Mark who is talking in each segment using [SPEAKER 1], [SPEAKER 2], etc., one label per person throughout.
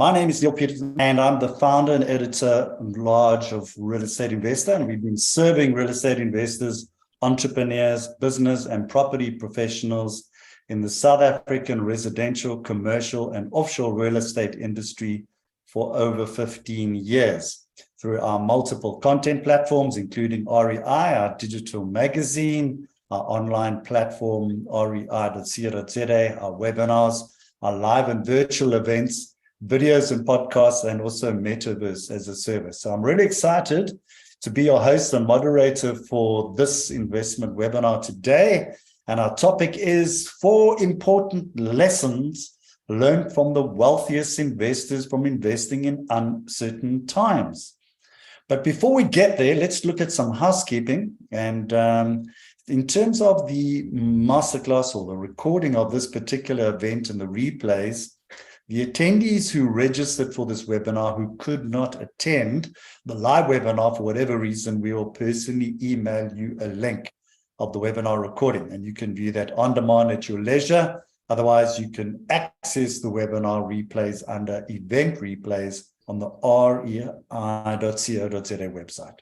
[SPEAKER 1] My name is Neale Petersen, and I'm the founder and editor-in-large of Real Estate Investor, and we've been serving real estate investors, entrepreneurs, business and property professionals in the South African residential, commercial, and offshore real estate industry for over 15 years through our multiple content platforms, including REI, our digital magazine, our online platform, rei.co.za, our webinars, our live and virtual events, videos and podcasts, and also Metaverse as a service. So I'm really excited to be your host and moderator for this investment webinar today. And our topic is 4 important lessons learned from the wealthiest investors from investing in uncertain times. But before we get there, let's look at some housekeeping. And in terms of the masterclass or the recording of this particular event and the replays, the attendees who registered for this webinar who could not attend the live webinar for whatever reason, we will personally email you a link of the webinar recording, and you can view that on demand at your leisure. Otherwise, you can access the webinar replays under event replays on the rei.co.za website.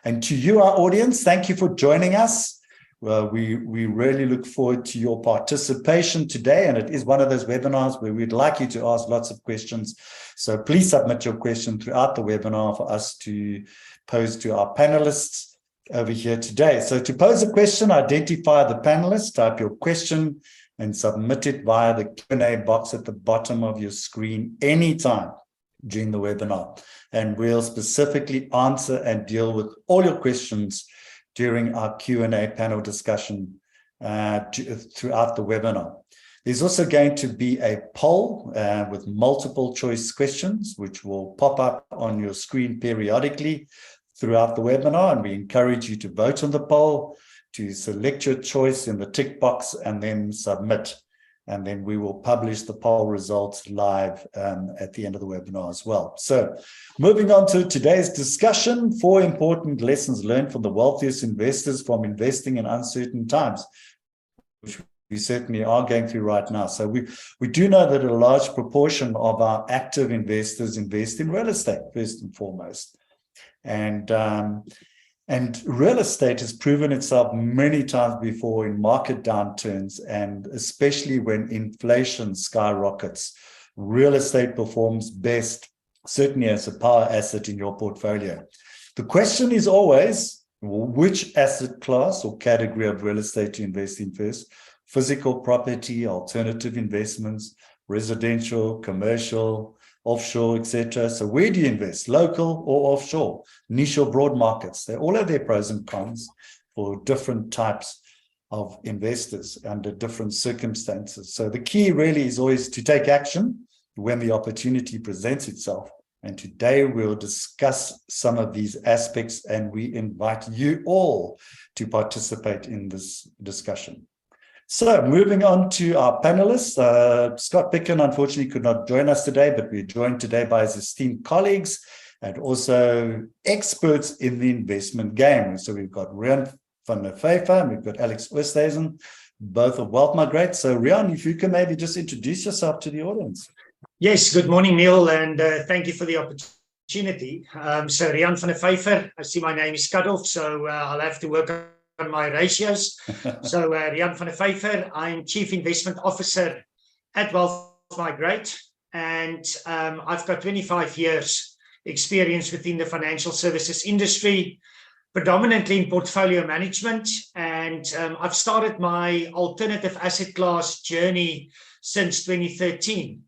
[SPEAKER 1] And to you, our audience, thank you for joining us. Well, we really look forward to your participation today, and it is one of those webinars where we'd like you to ask lots of questions. So please submit your question throughout the webinar for us to pose to our panelists over here today. So to pose a question, identify the panelist, type your question, and submit it via the Q&A box at the bottom of your screen anytime during the webinar. And we'll specifically answer and deal with all your questions during our Q&A panel discussion throughout the webinar. There's also going to be a poll with multiple choice questions, which will pop up on your screen periodically throughout the webinar. And we encourage you to vote on the poll, to select your choice in the tick box and then submit. And then we will publish the poll results live at the end of the webinar as well. So moving on to today's discussion, 4 important lessons learned from the wealthiest investors from investing in uncertain times, which we certainly are going through right now. So we do know that a large proportion of our active investors invest in real estate, first and foremost. And real estate has proven itself many times before in market downturns, and especially when inflation skyrockets. Real estate performs best, certainly as a power asset in your portfolio. The question is always, which asset class or category of real estate to invest in first? Physical property, alternative investments, residential, commercial, offshore, etc. So where do you invest? Local or offshore? Niche or broad markets? They all have their pros and cons for different types of investors under different circumstances. So the key really is always to take action when the opportunity presents itself. And today we'll discuss some of these aspects, and we invite you all to participate in this discussion. So moving on to our panelists, Scott Picken unfortunately could not join us today, but we're joined today by his esteemed colleagues and also experts in the investment game. So we've got Rian van der Vyver and we've got Alex Oosthuizen, both of WealthMigrate. So Rian, if you can maybe just introduce yourself to the audience.
[SPEAKER 2] Yes, good morning, Neil, and thank you for the opportunity. So Rian van der Vyver, I see my name is cut off, so I'll have to work on my ratios. So Rian van der Vyver, I'm Chief Investment Officer at WealthMigrate, and I've got 25 years experience within the financial services industry, predominantly in portfolio management, and I've started my alternative asset class journey since 2013.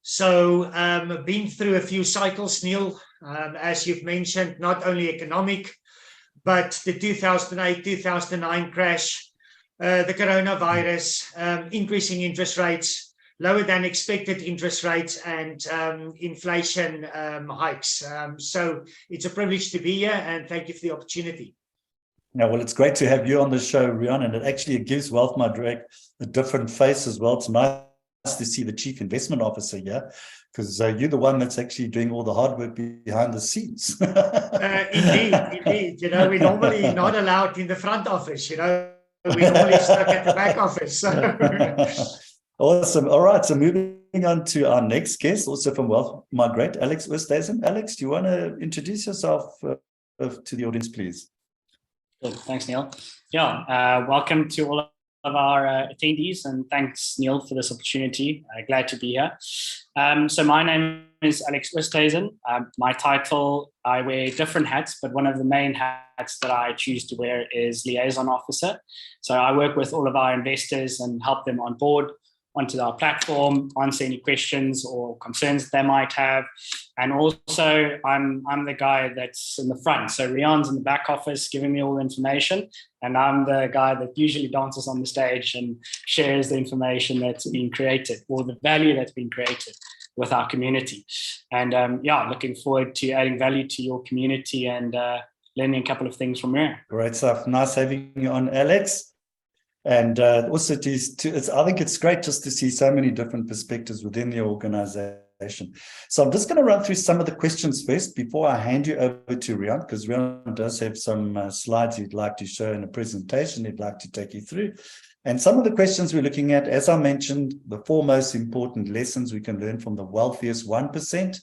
[SPEAKER 2] So been through a few cycles, Neil, as you've mentioned, not only economic, but the 2008-2009 crash, the coronavirus, increasing interest rates, lower than expected interest rates, and inflation hikes. So it's a privilege to be here, and thank you for the opportunity.
[SPEAKER 1] Yeah, well, it's great to have you on the show, Rian, and it gives WealthMigrate a different face as well. It's nice to see the Chief Investment Officer here, because you're the one that's actually doing all the hard work behind the scenes.
[SPEAKER 2] Indeed. You know, we're normally not allowed in the front office, you know. We're normally stuck at the back office.
[SPEAKER 1] Awesome. All right, so moving on to our next guest, also from WealthMigrate, Alex Oosthuizen. Alex, do you want to introduce yourself to the audience, please?
[SPEAKER 3] Good. Thanks, Neale. Yeah, welcome to all of our attendees, and thanks, Neale, for this opportunity. Glad to be here. So my name is Alex Oosthuizen. My title, I wear different hats, but one of the main hats that I choose to wear is liaison officer. So I work with all of our investors and help them on board onto our platform, answer any questions or concerns they might have. And also, I'm the guy that's in the front. So Rian's in the back office giving me all the information, and I'm the guy that usually dances on the stage and shares the information that's been created or the value that's been created with our community. And yeah, looking forward to adding value to your community and learning a couple of things from here.
[SPEAKER 1] Great stuff. Nice having you on, Alex. And also, I think it's great just to see so many different perspectives within the organization. So I'm just going to run through some of the questions first before I hand you over to Rian, because Rian does have some slides he'd like to show in a presentation he'd like to take you through. And some of the questions we're looking at, as I mentioned, the four most important lessons we can learn from the wealthiest 1%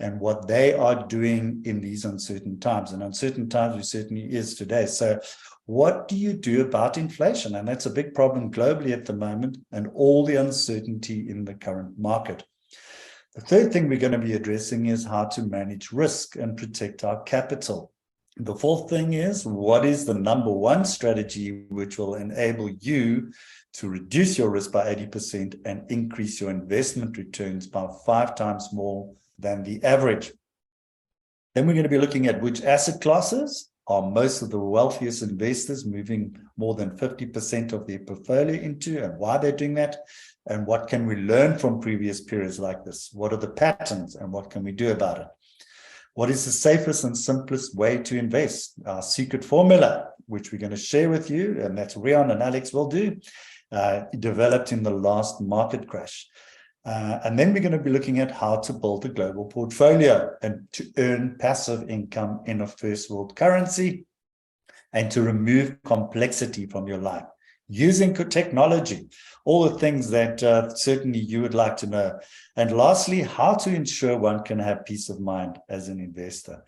[SPEAKER 1] and what they are doing in these uncertain times. And uncertain times, we certainly is today. So what do you do about inflation? And that's a big problem globally at the moment, and all the uncertainty in the current market. The third thing we're going to be addressing is how to manage risk and protect our capital. The fourth thing is, what is the number one strategy which will enable you to reduce your risk by 80% and increase your investment returns by 5 times more than the average? Then we're going to be looking at which asset classes are most of the wealthiest investors moving more than 50% of their portfolio into, and why they're doing that, and what can we learn from previous periods like this? What are the patterns, and what can we do about it? What is the safest and simplest way to invest? Our secret formula, which we're going to share with you, and that's Rian and Alex will do, developed in the last market crash. And then we're going to be looking at how to build a global portfolio and to earn passive income in a first world currency, and to remove complexity from your life using technology, all the things that certainly you would like to know. And lastly, how to ensure one can have peace of mind as an investor.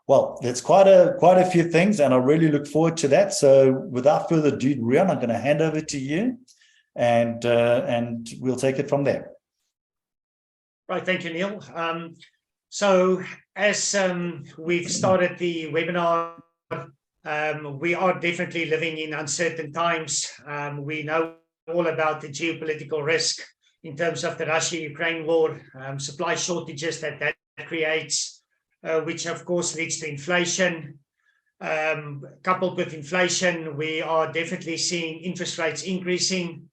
[SPEAKER 1] Well, there's quite a few things, and I really look forward to that. So without further ado, Rian, I'm going to hand over to you, and we'll take it from there.
[SPEAKER 2] Right, thank you, Neale. So as we've started the webinar, we are definitely living in uncertain times. We know all about the geopolitical risk in terms of the Russia-Ukraine war, supply shortages that creates, which of course leads to inflation. Coupled with inflation, we are definitely seeing interest rates increasing.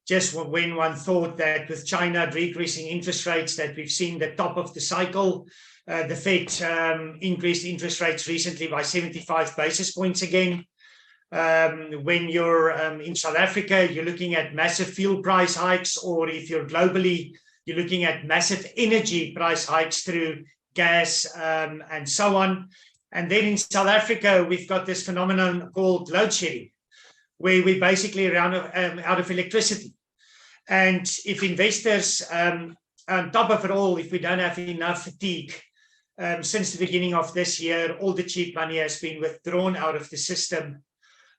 [SPEAKER 2] Just when one thought that with China decreasing interest rates that we've seen the top of the cycle, the Fed increased interest rates recently by 75 basis points again. When you're in South Africa, you're looking at massive fuel price hikes, or if you're globally, you're looking at massive energy price hikes through gas and so on. And then in South Africa, we've got this phenomenon called load shedding, where we basically run out of electricity. And if investors, on top of it all, if we don't have enough fatigue, since the beginning of this year, all the cheap money has been withdrawn out of the system.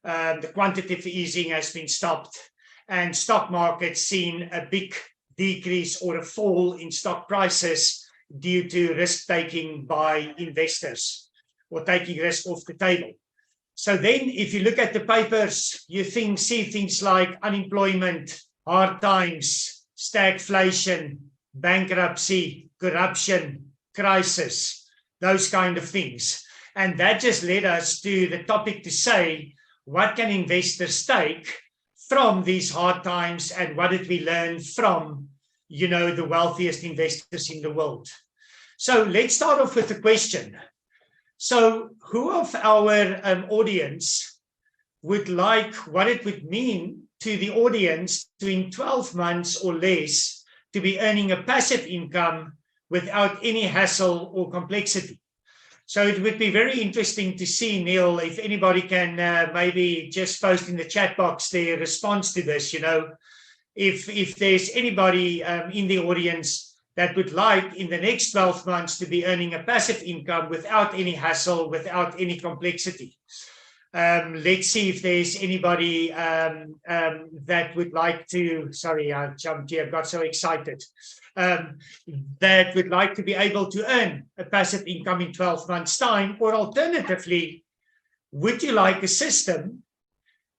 [SPEAKER 2] The quantitative easing has been stopped, and stock markets seen a big decrease or a fall in stock prices due to risk-taking by investors or taking risk off the table. So then if you look at the papers, you see things like unemployment, hard times, stagflation, bankruptcy, corruption, crisis, those kind of things. And that just led us to the topic to say, what can investors take from these hard times, and what did we learn from, the wealthiest investors in the world? So let's start off with the question. So who of our audience would like what it would mean to the audience to, in 12 months or less, to be earning a passive income without any hassle or complexity? So it would be very interesting to see, Neale, if anybody can maybe just post in the chat box their response to this. if there's anybody in the audience that would like in the next 12 months to be earning a passive income without any hassle, without any complexity. Let's see if there's anybody that would like to, sorry, I jumped here, got so excited, that would like to be able to earn a passive income in 12 months' time, or alternatively, would you like a system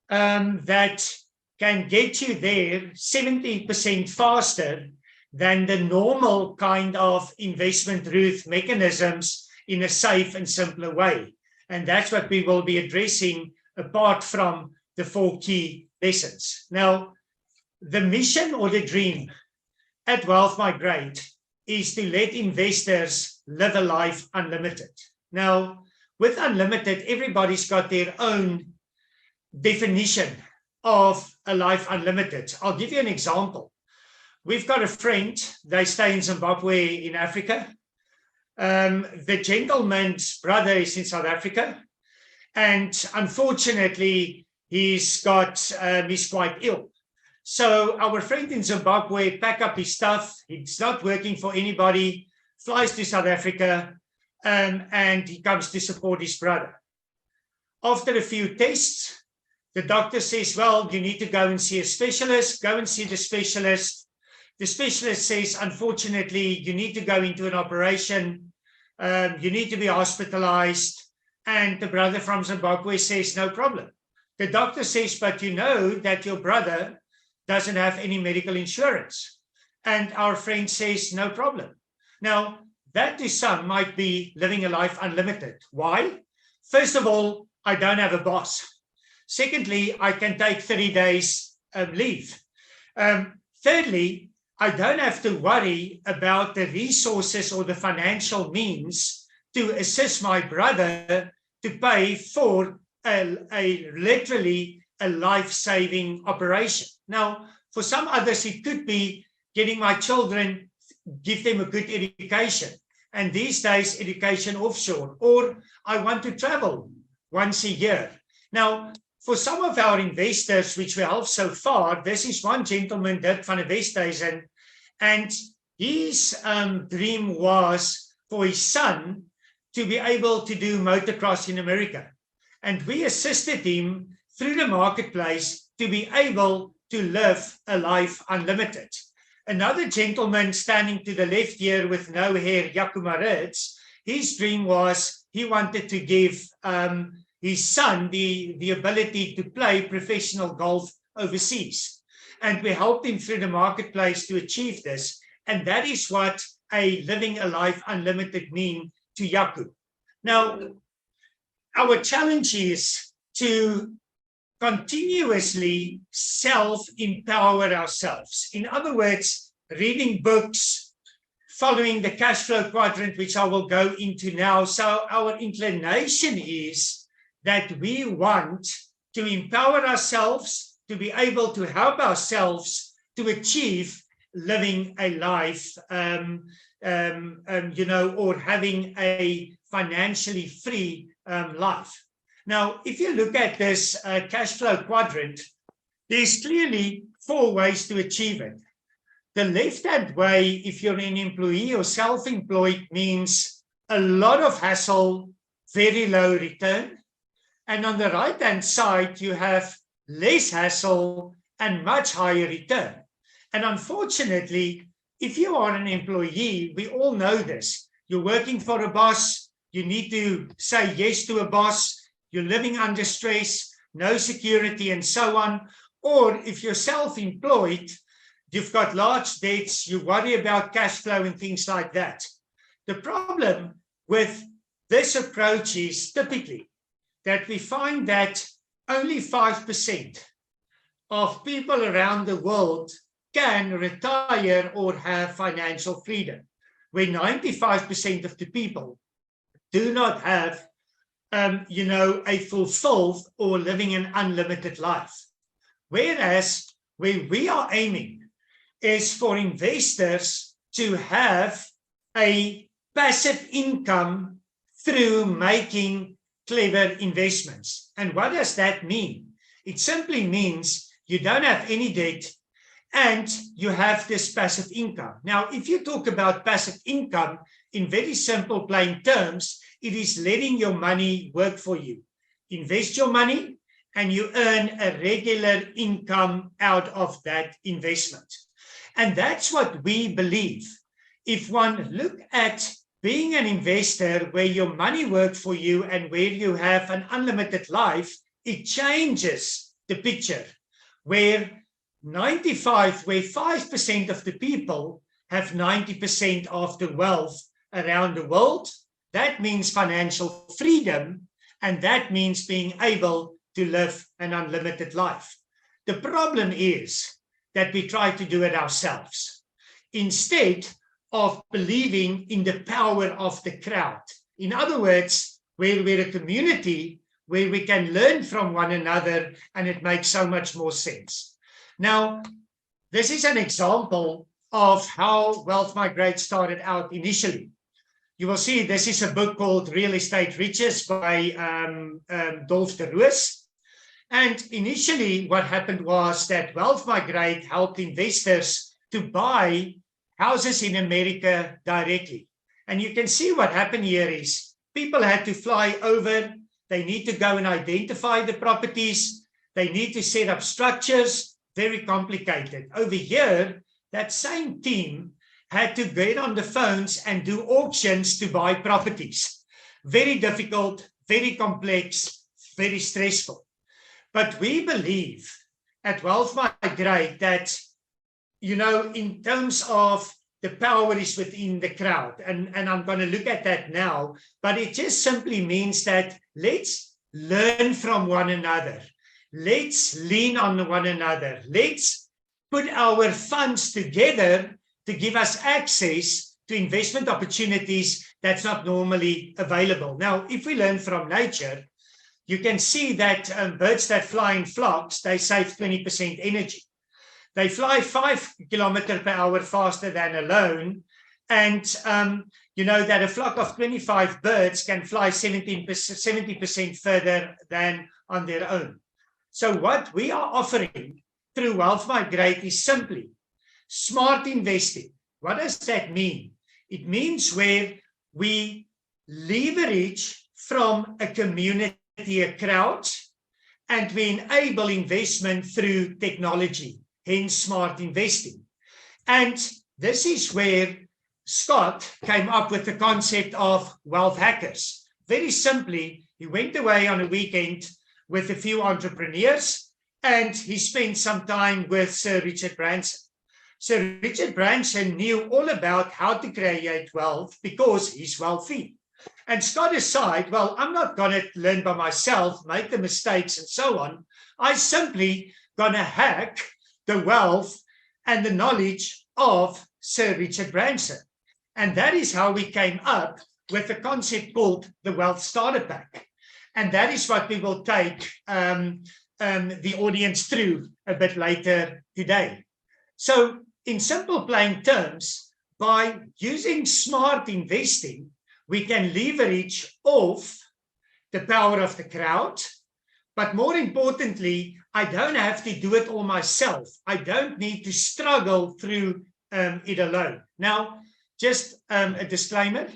[SPEAKER 2] that can get you there 70% faster than the normal kind of investment route mechanisms in a safe and simpler way? And that's what we will be addressing apart from the 4 key lessons. Now, the mission or the dream at WealthMigrate is to let investors live a life unlimited. Now, with unlimited, everybody's got their own definition of a life unlimited. I'll give you an example. We've got a friend, they stay in Zimbabwe in Africa. The gentleman's brother is in South Africa, and unfortunately, he's quite ill. So our friend in Zimbabwe pack up his stuff. He's not working for anybody, flies to South Africa, and he comes to support his brother. After a few tests, the doctor says, well, you need to go and see a specialist. Go and see the specialist. The specialist says, unfortunately, you need to go into an operation. You need to be hospitalized. And the brother from Zimbabwe says, no problem. The doctor says, but you know that your brother doesn't have any medical insurance. And our friend says, no problem. Now, that to some might be living a life unlimited. Why? First of all, I don't have a boss. Secondly, I can take 30 days leave. Thirdly, I don't have to worry about the resources or the financial means to assist my brother to pay for literally a life-saving operation. Now, for some others, it could be getting my children, give them a good education. And these days, education offshore, or I want to travel once a year. Now, for some of our investors, which we helped so far, this is one gentleman, Dirk van der Westhuizen, and his dream was for his son to be able to do motocross in America. And we assisted him through the marketplace to be able to live a life unlimited. Another gentleman standing to the left here with no hair, Jaco Marits, his dream was he wanted to give his son the ability to play professional golf overseas. And we helped him through the marketplace to achieve this. And that is what a living a life unlimited mean to Jaco. Now, our challenge is to continuously self-empower ourselves. In other words, reading books, following the cash flow quadrant, which I will go into now. So our inclination is that we want to empower ourselves to be able to help ourselves to achieve living a life, or having a financially free life. Now, if you look at this cash flow quadrant, there's clearly 4 ways to achieve it. The left-hand way, if you're an employee or self-employed, means a lot of hassle, very low return. And on the right-hand side, you have less hassle and much higher return. And unfortunately, if you are an employee, we all know this. You're working for a boss. You need to say yes to a boss. You're living under stress, no security, and so on. Or if you're self-employed, you've got large debts, you worry about cash flow and things like that. The problem with this approach is typically that we find that only 5% of people around the world can retire or have financial freedom, where 95% of the people do not have a fulfilled or living an unlimited life. Whereas where we are aiming is for investors to have a passive income through making clever investments. And what does that mean? It simply means you don't have any debt And you have this passive income. Now, if you talk about passive income in very simple, plain terms, it is letting your money work for you. Invest your money and you earn a regular income out of that investment. And that's what we believe. If one look at being an investor where your money works for you and where you have an unlimited life, it changes the picture where 5% of the people have 90% of the wealth around the world. That means financial freedom, and that means being able to live an unlimited life. The problem is that we try to do it ourselves instead of believing in the power of the crowd. In other words, where we're a community where we can learn from one another, and it makes so much more sense. Now, this is an example of how Wealth Migrate started out initially. You will see this is a book called Real Estate Riches by Dolf de Roos. And initially what happened was that Wealth Migrate helped investors to buy houses in America directly. And you can see what happened here is people had to fly over. They need to go and identify the properties. They need to set up structures. Very complicated. Over here, that same team had to get on the phones and do auctions to buy properties. Very difficult, very complex, very stressful. But we believe at Wealth Migrate that, you know, in terms of the power is within the crowd, and I'm going to look at that now, but it just simply means that let's learn from one another. Let's lean on one another. Let's put our funds together to give us access to investment opportunities that's not normally available. Now, if we learn from nature, you can see that birds that fly in flocks, they save 20% energy. They fly 5 kilometers per hour faster than alone. And you know that a flock of 25 birds can fly 70% further than on their own. So what we are offering through Wealth Migrate is simply smart investing. What does that mean? It means where we leverage from a community, a crowd, and we enable investment through technology, hence smart investing. And this is where Scott came up with the concept of wealth hackers. Very simply, he went away on a weekend with a few entrepreneurs, and he spent some time with Sir Richard Branson. Sir Richard Branson knew all about how to create wealth because he's wealthy. And Scott decided, well, I'm not going to learn by myself, make the mistakes and so on. I simply going to hack the wealth and the knowledge of Sir Richard Branson. And that is how we came up with a concept called the Wealth Starter Pack. And that is what we will take the audience through a bit later today. So in simple plain terms, by using smart investing, we can leverage off the power of the crowd. But more importantly, I don't have to do it all myself. I don't need to struggle through it alone. Now, just a disclaimer,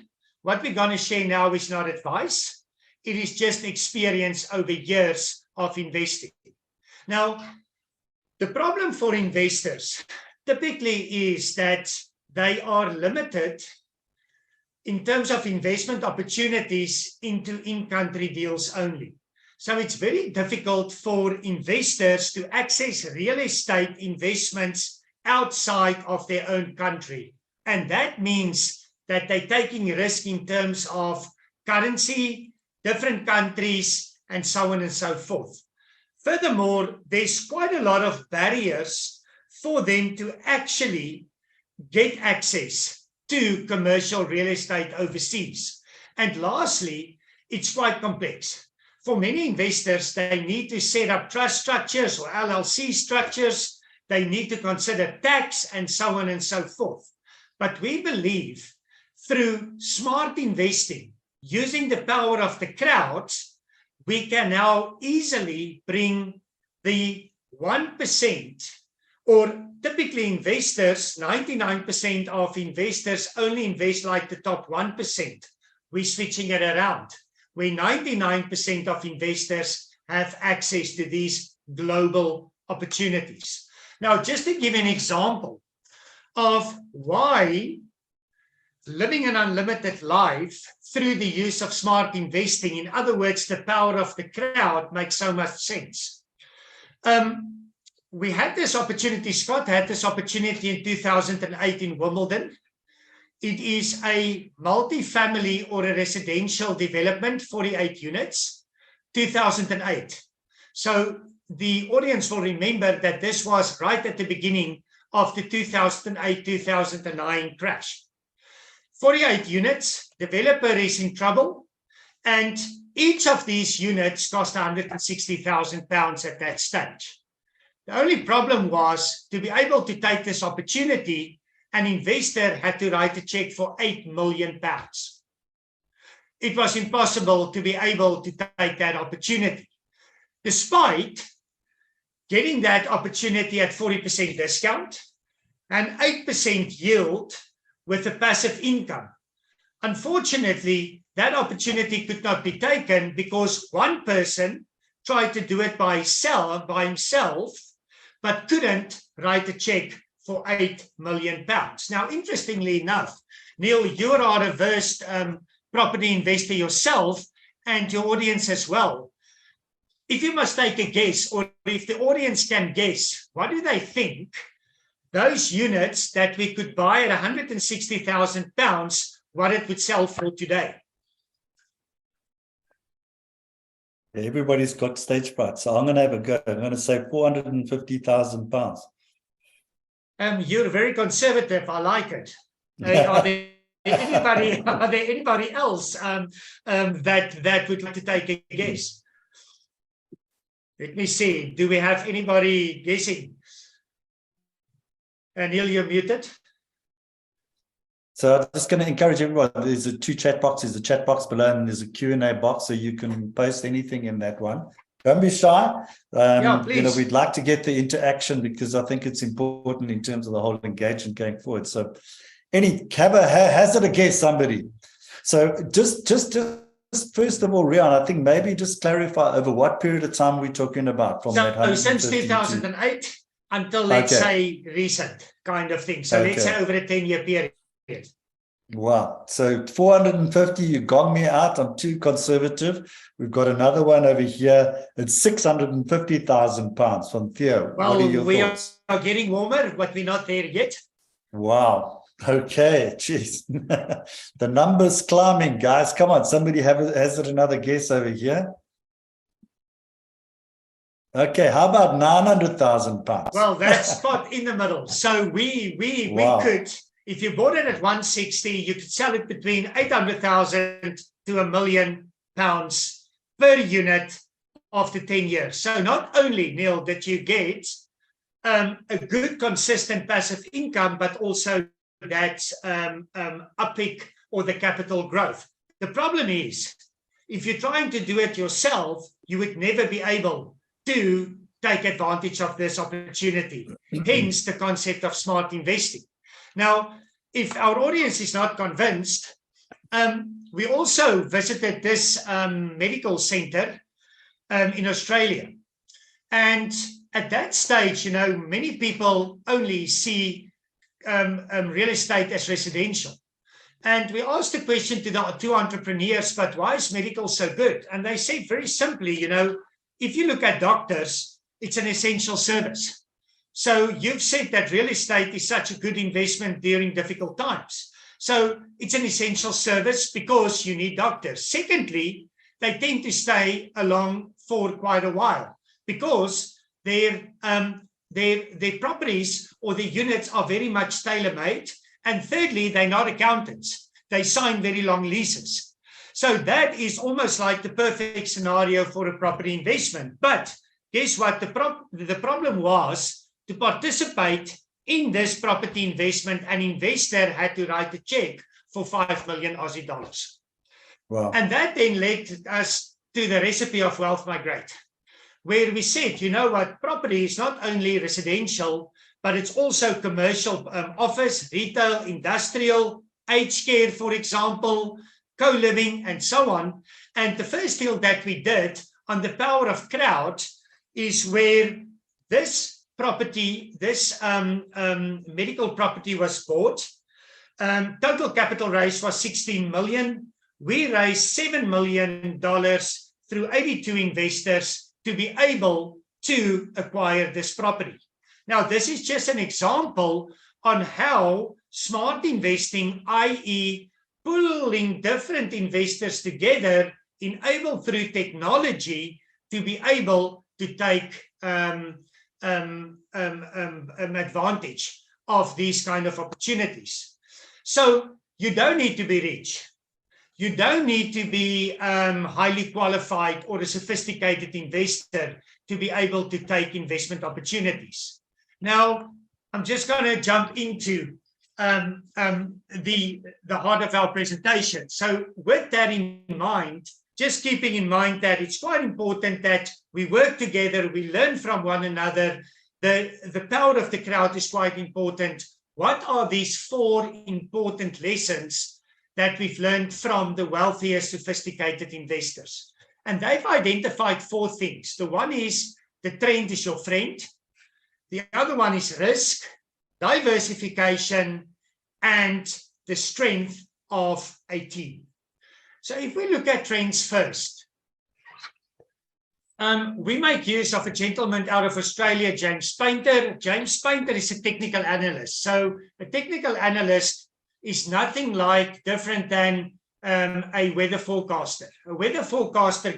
[SPEAKER 2] what we're going to share now is not advice. It is just experience over years of investing. Now, the problem for investors typically is that they are limited in terms of investment opportunities into in-country deals only. So it's very difficult for investors to access real estate investments outside of their own country. And that means that they're taking risk in terms of currency, different countries, and so on and so forth. Furthermore, there's quite a lot of barriers for them to actually get access to commercial real estate overseas. And lastly, it's quite complex. For many investors, they need to set up trust structures or LLC structures. They need to consider tax and so on and so forth. But we believe through smart investing, using the power of the crowds, we can now easily bring the 1% Or typically investors, 99% of investors only invest like the top 1%. We're switching it around, where 99% of investors have access to these global opportunities. Now, just to give an example of why living an unlimited life through the use of smart investing, in other words, the power of the crowd, makes so much sense. We had this opportunity, Scott had this opportunity in 2008 in Wimbledon. It is a multi-family or a residential development, 48 units, 2008. So the audience will remember that this was right at the beginning of the 2008-2009 crash. 48 units, developer is in trouble, and each of these units cost £160,000 at that stage. The only problem was, to be able to take this opportunity, an investor had to write a check for £8 million. It was impossible to be able to take that opportunity, despite getting that opportunity at 40% discount and 8% yield with a passive income. Unfortunately, that opportunity could not be taken because one person tried to do it by himself, but couldn't write a check for £8 million. Now, interestingly enough, Neale, you are a versed property investor yourself and your audience as well. If you must take a guess, or if the audience can guess, what do they think those units that we could buy at £160,000, what it would sell for today?
[SPEAKER 1] Everybody's got stage fright, so I'm going to have a go. I'm going to say £450,000.
[SPEAKER 2] You're very conservative. I like it. Are there anybody else that would like to take a guess? Let me see. Do we have anybody guessing? Neale, you're muted.
[SPEAKER 1] So I'm just going to encourage everyone. There's two chat boxes, the chat box below, and there's a Q&A box, so you can post anything in that one. Don't be shy.
[SPEAKER 2] Yeah, please.
[SPEAKER 1] We'd like to get the interaction because I think it's important in terms of the whole engagement going forward. So, hazard a guess, somebody. So just first of all, Rian, I think maybe just clarify over what period of time we're talking about. From that
[SPEAKER 2] since 2008 until, let's say, recent kind of thing. So let's say over a 10-year period.
[SPEAKER 1] Wow. So 450, you gong me out. I'm too conservative. We've got another one over here. It's £650,000 from Theo.
[SPEAKER 2] Well,
[SPEAKER 1] what are your thoughts?
[SPEAKER 2] Are getting warmer, but we're not there yet.
[SPEAKER 1] Wow. Okay. Jeez. The number's climbing, guys. Come on. Somebody has it another guess over here. Okay. How about £900,000?
[SPEAKER 2] Well, that's spot in the middle. So we could, if you bought it at 160, you could sell it between 800,000 to £1 million per unit after 10 years. So not only, Neale, that you get a good, consistent passive income, but also that uptick or the capital growth. The problem is, if you're trying to do it yourself, you would never be able to take advantage of this opportunity. Hence the concept of smart investing. Now, if our audience is not convinced, we also visited this medical center in Australia. And at that stage, many people only see real estate as residential. And we asked the question to the two entrepreneurs, but why is medical so good? And they said very simply, if you look at doctors, it's an essential service. So you've said that real estate is such a good investment during difficult times. So it's an essential service because you need doctors. Secondly, they tend to stay along for quite a while because their properties or the units are very much tailor-made. And thirdly, they're not accountants. They sign very long leases. So that is almost like the perfect scenario for a property investment. But guess what? The problem was, to participate in this property investment, an investor had to write a check for 5 million Aussie dollars.
[SPEAKER 1] Wow.
[SPEAKER 2] And that then led us to the recipe of WealthMigrate. where we said, you know what, property is not only residential, but it's also commercial, office, retail, industrial, aged care, for example, co-living, and so on. And the first deal that we did on the power of crowd is where this property, this medical property was bought. Total capital raise was 16 million. We raised $7 million through 82 investors to be able to acquire this property. Now, this is just an example on how smart investing, i.e. pulling different investors together, enabled through technology to be able to take advantage of these kind of opportunities. So you don't need to be rich. You don't need to be highly qualified or a sophisticated investor to be able to take investment opportunities. Now, I'm just going to jump into the heart of our presentation. So with that in mind, just keeping in mind that it's quite important that we work together, we learn from one another. The power of the crowd is quite important. What are these 4 important lessons that we've learned from the wealthiest sophisticated investors? And they've identified 4 things. The one is the trend is your friend. The other one is risk, diversification, and the strength of a team. So if we look at trends first, we make use of a gentleman out of Australia, James Painter. James Painter is a technical analyst. So a technical analyst is nothing like different than a weather forecaster. A weather forecaster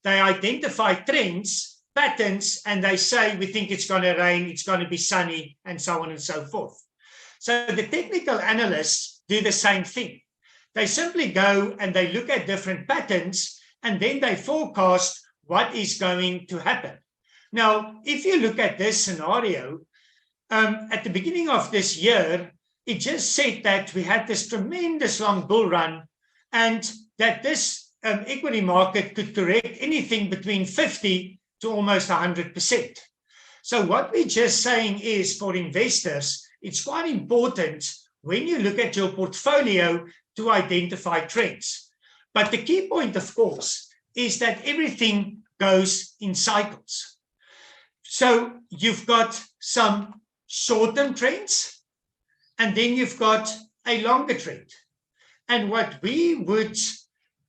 [SPEAKER 2] they identify trends, patterns, and they say, we think it's going to rain, it's going to be sunny, and so on and so forth. So the technical analysts do the same thing. They simply go and they look at different patterns, and then they forecast what is going to happen. Now, if you look at this scenario, at the beginning of this year, it just said that we had this tremendous long bull run, and that this equity market could correct anything between 50 to almost 100%. So what we're just saying is, for investors, it's quite important when you look at your portfolio to identify trends. But the key point, of course, is that everything goes in cycles. So you've got some short-term trends, and then you've got a longer trend. And what we would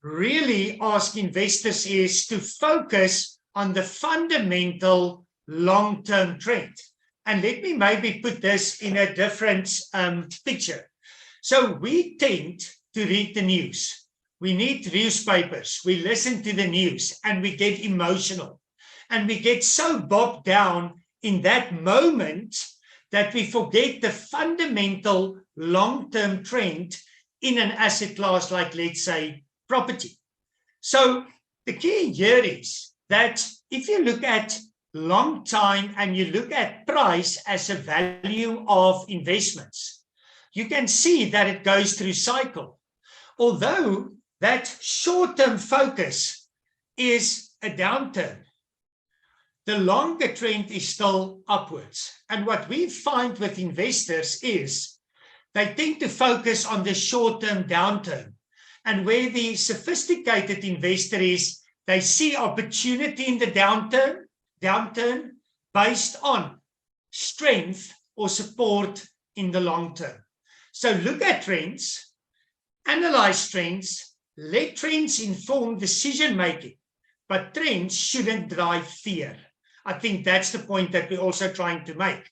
[SPEAKER 2] really ask investors is to focus on the fundamental long-term trend. And let me maybe put this in a different picture. So we tend to read the news. We need newspapers. We listen to the news and we get emotional. And we get so bogged down in that moment that we forget the fundamental long-term trend in an asset class like, let's say, property. So the key here is that if you look at long time and you look at price as a value of investments, you can see that it goes through cycle. Although that short-term focus is a downturn, the longer trend is still upwards. And what we find with investors is they tend to focus on the short-term downturn. And where the sophisticated investor is, they see opportunity in the downturn based on strength or support in the long term. So look at trends, analyze trends, let trends inform decision-making, but trends shouldn't drive fear. I think that's the point that we're also trying to make.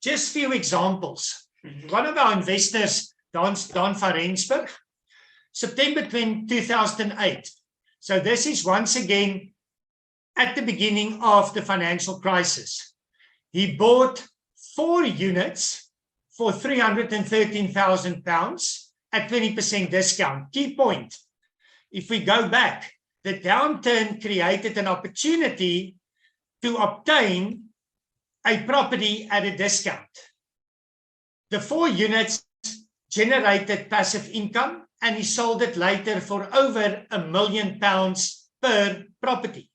[SPEAKER 2] Just a few examples. One of our investors, Don van Rensburg, September 2008. So this is once again at the beginning of the financial crisis. He bought 4 units for £313,000 at 20% discount. Key point, if we go back, the downturn created an opportunity to obtain a property at a discount. The 4 units generated passive income, and he sold it later for over £1 million per property.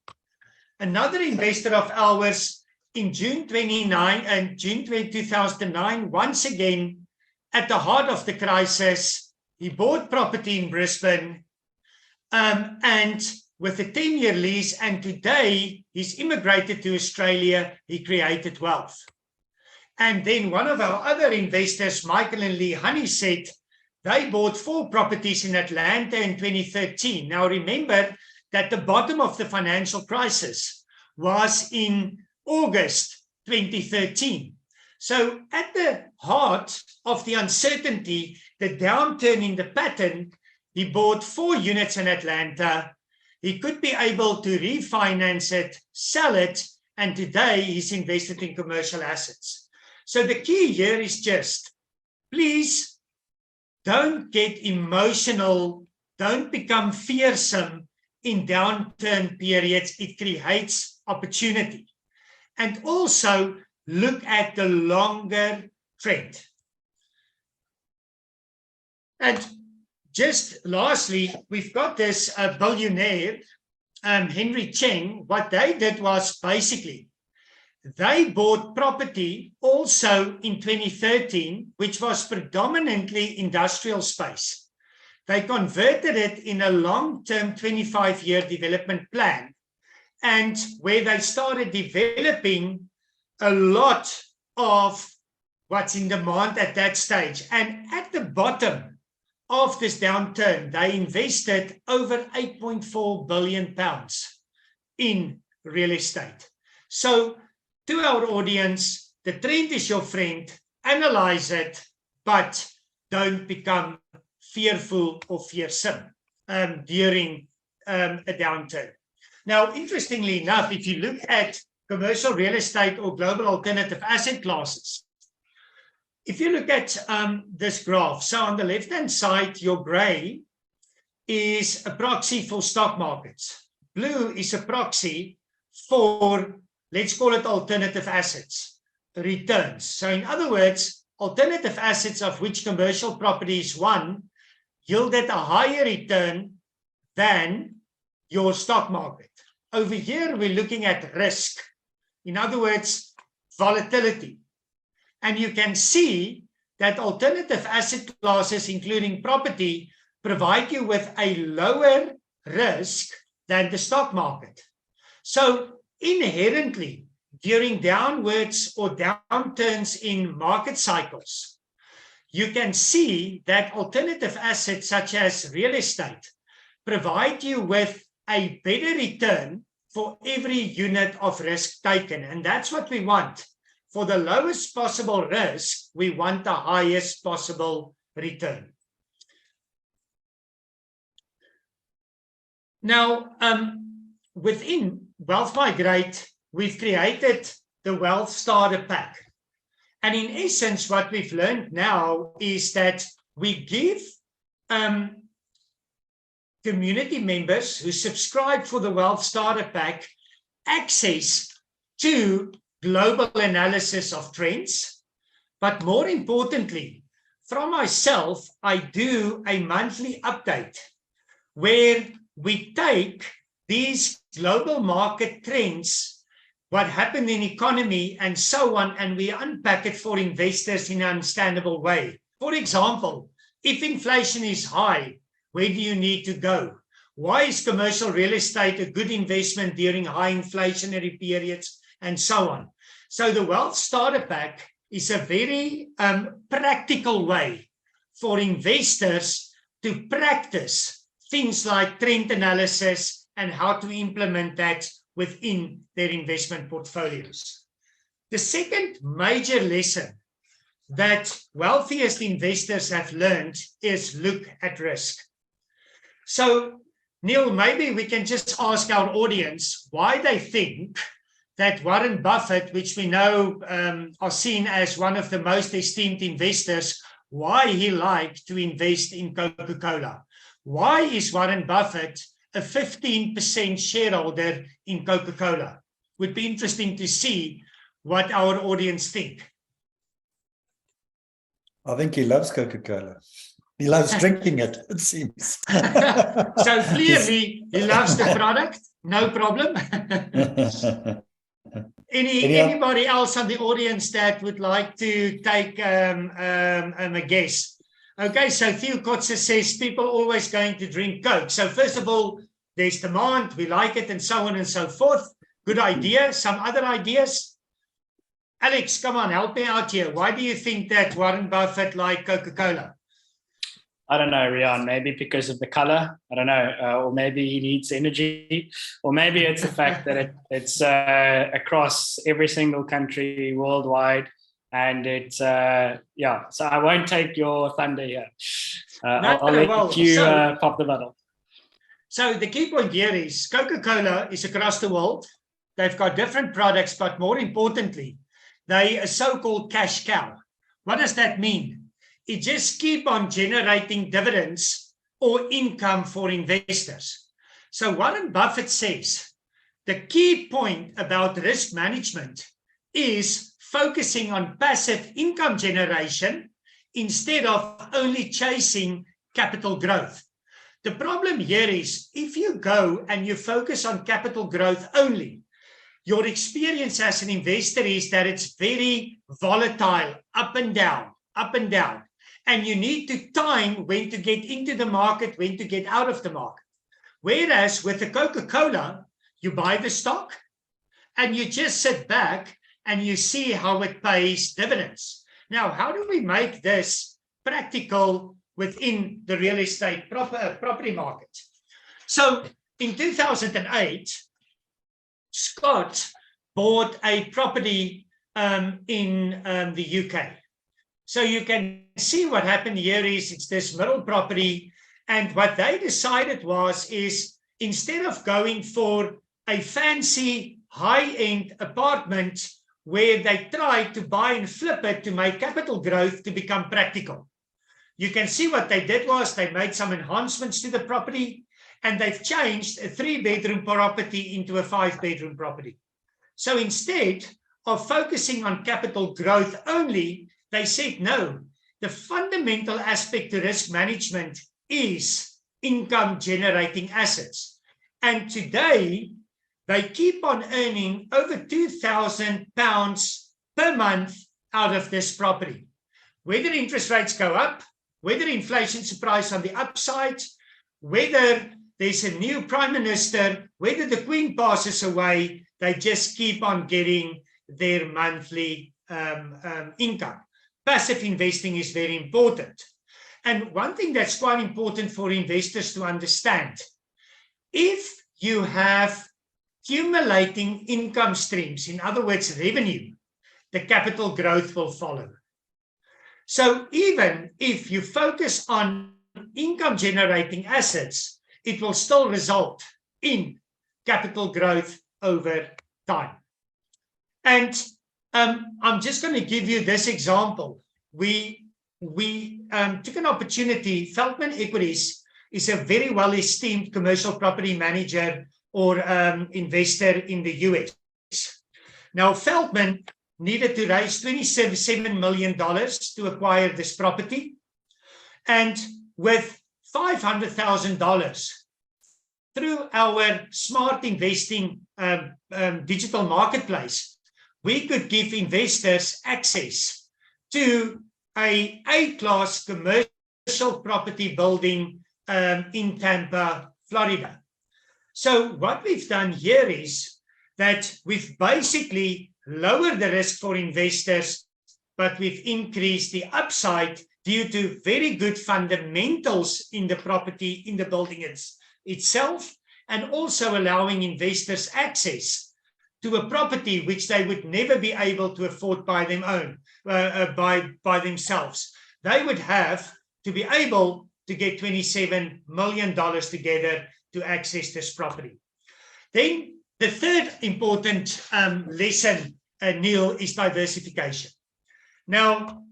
[SPEAKER 2] Another investor of ours in June 2009, once again, at the heart of the crisis, he bought property in Brisbane and with a 10-year lease, and today he's immigrated to Australia, he created wealth. And then one of our other investors, Michael and Lee Honey, said they bought 4 properties in Atlanta in 2013. Now remember that the bottom of the financial crisis was in August 2013. So at the heart of the uncertainty, the downturn in the pattern, he bought 4 units in Atlanta. He could be able to refinance it, sell it, and today he's invested in commercial assets. So the key here is just, please don't get emotional, don't become fearsome in downturn periods. It creates opportunity. And also look at the longer trend. And just lastly, we've got this billionaire, Henry Cheng. What they did was basically, they bought property also in 2013, which was predominantly industrial space. They converted it in a long-term 25-year development plan, and where they started developing a lot of what's in demand at that stage. And at the bottom of this downturn, they invested over £8.4 billion in real estate. So to our audience, the trend is your friend, analyze it, but don't become fearful or fearsome during a downturn. Now, interestingly enough, if you look at commercial real estate or global alternative asset classes, if you look at this graph, so on the left-hand side, your gray is a proxy for stock markets. Blue is a proxy for, let's call it alternative assets, returns. So in other words, alternative assets, of which commercial property is one, yielded a higher return than your stock market. Over here, we're looking at risk. In other words, volatility. And you can see that alternative asset classes, including property, provide you with a lower risk than the stock market. So inherently, during downwards or downturns in market cycles, you can see that alternative assets such as real estate provide you with a better return for every unit of risk taken. And that's what we want. For the lowest possible risk, we want the highest possible return. Now, within Wealth Migrate, we've created the Wealth Starter Pack. And in essence, what we've learned now is that we give community members who subscribe for the Wealth Starter Pack access to global analysis of trends. But more importantly, from myself, I do a monthly update where we take these global market trends, what happened in economy and so on, and we unpack it for investors in an understandable way. For example, if inflation is high, where do you need to go? Why is commercial real estate a good investment during high inflationary periods, and so on? So the Wealth Starter Pack is a very practical way for investors to practice things like trend analysis and how to implement that within their investment portfolios. The second major lesson that wealthiest investors have learned is look at risk. So, Neale, maybe we can just ask our audience why they think that Warren Buffett, which we know are seen as one of the most esteemed investors, why he liked to invest in Coca-Cola. Why is Warren Buffett a 15% shareholder in Coca-Cola? Would be interesting to see what our audience think.
[SPEAKER 1] I think he loves Coca-Cola. He loves drinking it, it seems.
[SPEAKER 2] So clearly he loves the product. No problem. Anybody else on the audience that would like to take a guess? Okay, so Theo Kotze says people always going to drink Coke. So first of all, there's demand, we like it, and so on and so forth. Good idea. Some other ideas? Alex, come on, help me out here. Why do you think that Warren Buffett liked Coca-Cola?
[SPEAKER 3] I don't know, Rian, maybe because of the color. I don't know. Or maybe he needs energy. Or maybe it's the fact that it's across every single country worldwide. And it's, yeah, so I won't take your thunder here. I'll let you pop the bottle.
[SPEAKER 2] So the key point here is Coca-Cola is across the world. They've got different products, but more importantly, they are a so-called cash cow. What does that mean? It just keep on generating dividends or income for investors. So Warren Buffett says the key point about risk management is focusing on passive income generation instead of only chasing capital growth. The problem here is if you go and you focus on capital growth only, your experience as an investor is that it's very volatile, up and down, up and down. And you need to time when to get into the market, when to get out of the market. Whereas with the Coca-Cola, you buy the stock and you just sit back and you see how it pays dividends. Now, how do we make this practical within the real estate property market? So in 2008, Scott bought a property in the UK. So you can see what happened here is it's this middle property. And what they decided is instead of going for a fancy high-end apartment where they tried to buy and flip it to make capital growth to become practical. You can see what they did was they made some enhancements to the property and they've changed a 3-bedroom property into a 5-bedroom property. So instead of focusing on capital growth only, they said, no, the fundamental aspect to risk management is income generating assets. And today, they keep on earning over £2,000 per month out of this property. Whether interest rates go up, whether inflation surprise on the upside, whether there's a new prime minister, whether the Queen passes away, they just keep on getting their monthly income. Passive investing is very important. And one thing that's quite important for investors to understand, if you have accumulating income streams, in other words, revenue, the capital growth will follow. So even if you focus on income generating assets, it will still result in capital growth over time. And I'm just going to give you this example. We took an opportunity. Feldman Equities is a very well-esteemed commercial property manager or investor in the US. Now, Feldman needed to raise $27 million to acquire this property. And with $500,000 through our smart investing digital marketplace, we could give investors access to a A-class commercial property building in Tampa, Florida. So what we've done here is that we've basically lowered the risk for investors, but we've increased the upside due to very good fundamentals in the property, in the building itself, and also allowing investors access to a property which they would never be able to afford by themselves. They would have to be able to get $27 million together to access this property. Then the third important lesson, Neale, is diversification. Now,